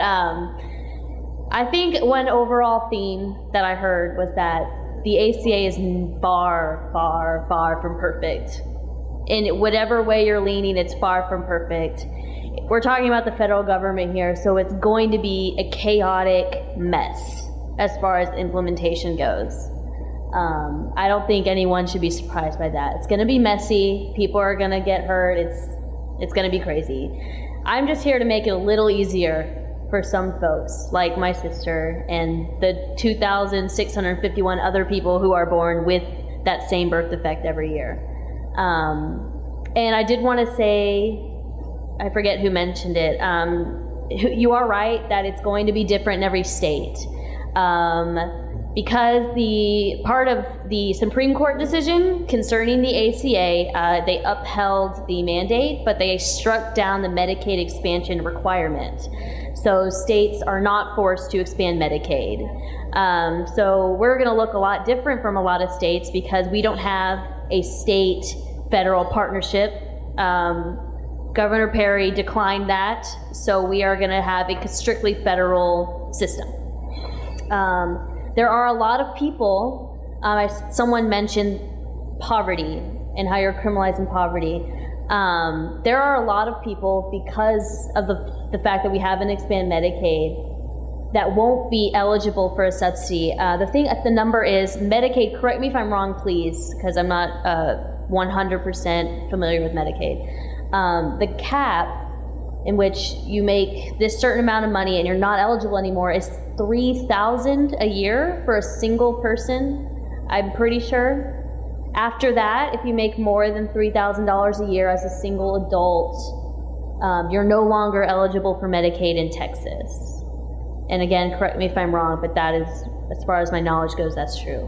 I think one overall theme that I heard was that the ACA is far, far, far from perfect. In whatever way you're leaning, it's far from perfect. We're talking about the federal government here, so it's going to be a chaotic mess as far as implementation goes. I don't think anyone should be surprised by that. It's going to be messy. People are going to get hurt. It's going to be crazy. I'm just here to make it a little easier for some folks, like my sister and the 2,651 other people who are born with that same birth defect every year. And I did want to say, I forget who mentioned it, you are right that it's going to be different in every state. because the part of the Supreme Court decision concerning the ACA, they upheld the mandate, but they struck down the Medicaid expansion requirement. So states are not forced to expand Medicaid. So we're going to look a lot different from a lot of states because we don't have a state-federal partnership. Governor Perry declined that, so we are going to have a strictly federal system. There are a lot of people, someone mentioned poverty and how you're criminalizing poverty. There are a lot of people, because of the fact that we haven't expanded Medicaid, that won't be eligible for a subsidy. The number is Medicaid, correct me if I'm wrong, please, because I'm not 100% familiar with Medicaid. The cap in which you make this certain amount of money and you're not eligible anymore is $3,000 a year for a single person, I'm pretty sure. After that, if you make more than $3,000 a year as a single adult, you're no longer eligible for Medicaid in Texas. And again, correct me if I'm wrong, but that is, as far as my knowledge goes, that's true.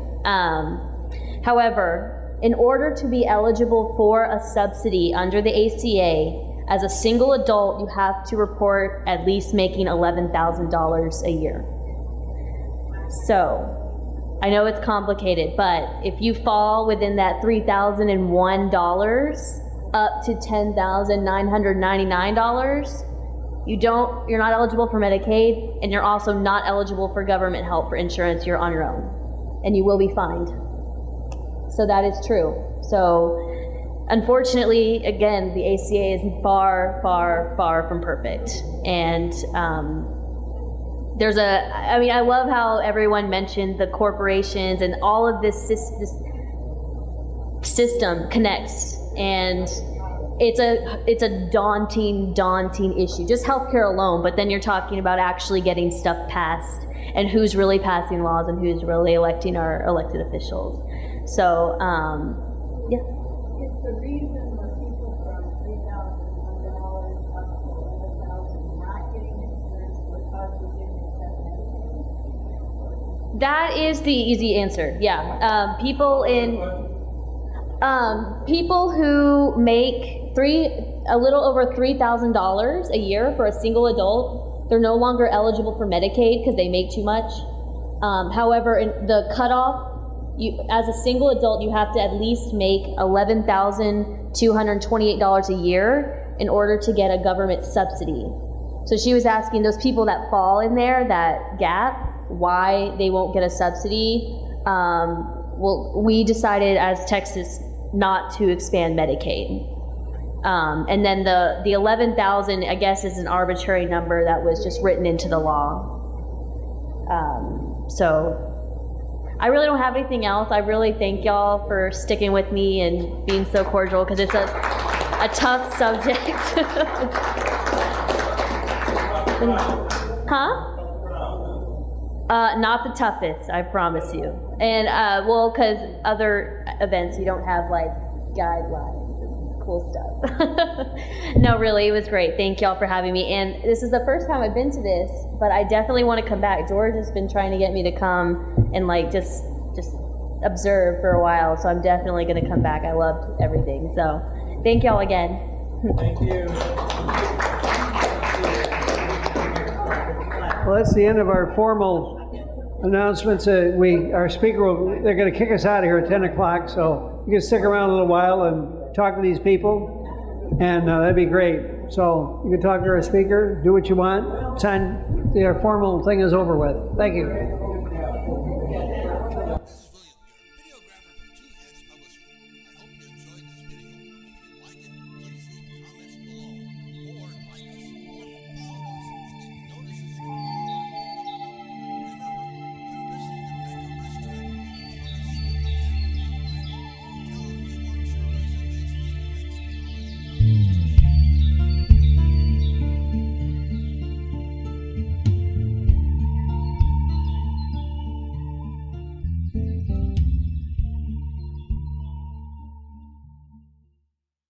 However, in order to be eligible for a subsidy under the ACA, as a single adult, you have to report at least making $11,000 a year. So, I know it's complicated, but if you fall within that $3,001 up to $10,999, you're not eligible for Medicaid, and you're also not eligible for government help for insurance. You're on your own, and you will be fined. So that is true. So, unfortunately, again, the ACA is far, far, far from perfect. And I love how everyone mentioned the corporations and all of this system connects. And it's a daunting issue, just healthcare alone, but then you're talking about actually getting stuff passed and who's really passing laws and who's really electing our elected officials. So, yeah. Is the reason that people from $3,001 up to $11,000 not getting insurance because we didn't accept Medicaid? That is the easy answer. Yeah, people who make a little over $3,000 a year for a single adult, they're no longer eligible for Medicaid because they make too much. However, in the cutoff, as a single adult, you have to at least make $11,228 a year in order to get a government subsidy. So she was asking those people that fall in there, that gap, why they won't get a subsidy. Well, we decided as Texas not to expand Medicaid. And then the 11,000, I guess, is an arbitrary number that was just written into the law. So I really don't have anything else. I really thank y'all for sticking with me and being so cordial, because it's a tough subject. Huh? Not the toughest, I promise you. And well, because other events you don't have like guidelines and cool stuff. No, really, it was great. Thank y'all for having me. And this is the first time I've been to this, but I definitely want to come back. George has been trying to get me to come and like just observe for a while, so I'm definitely going to come back. I loved everything. So thank y'all again. Thank you. Well, that's the end of our formal announcements. Our speaker, they're going to kick us out of here at 10 o'clock, so you can stick around a little while and talk to these people, and that'd be great. So you can talk to our speaker, do what you want. Our formal thing is over with. Thank you.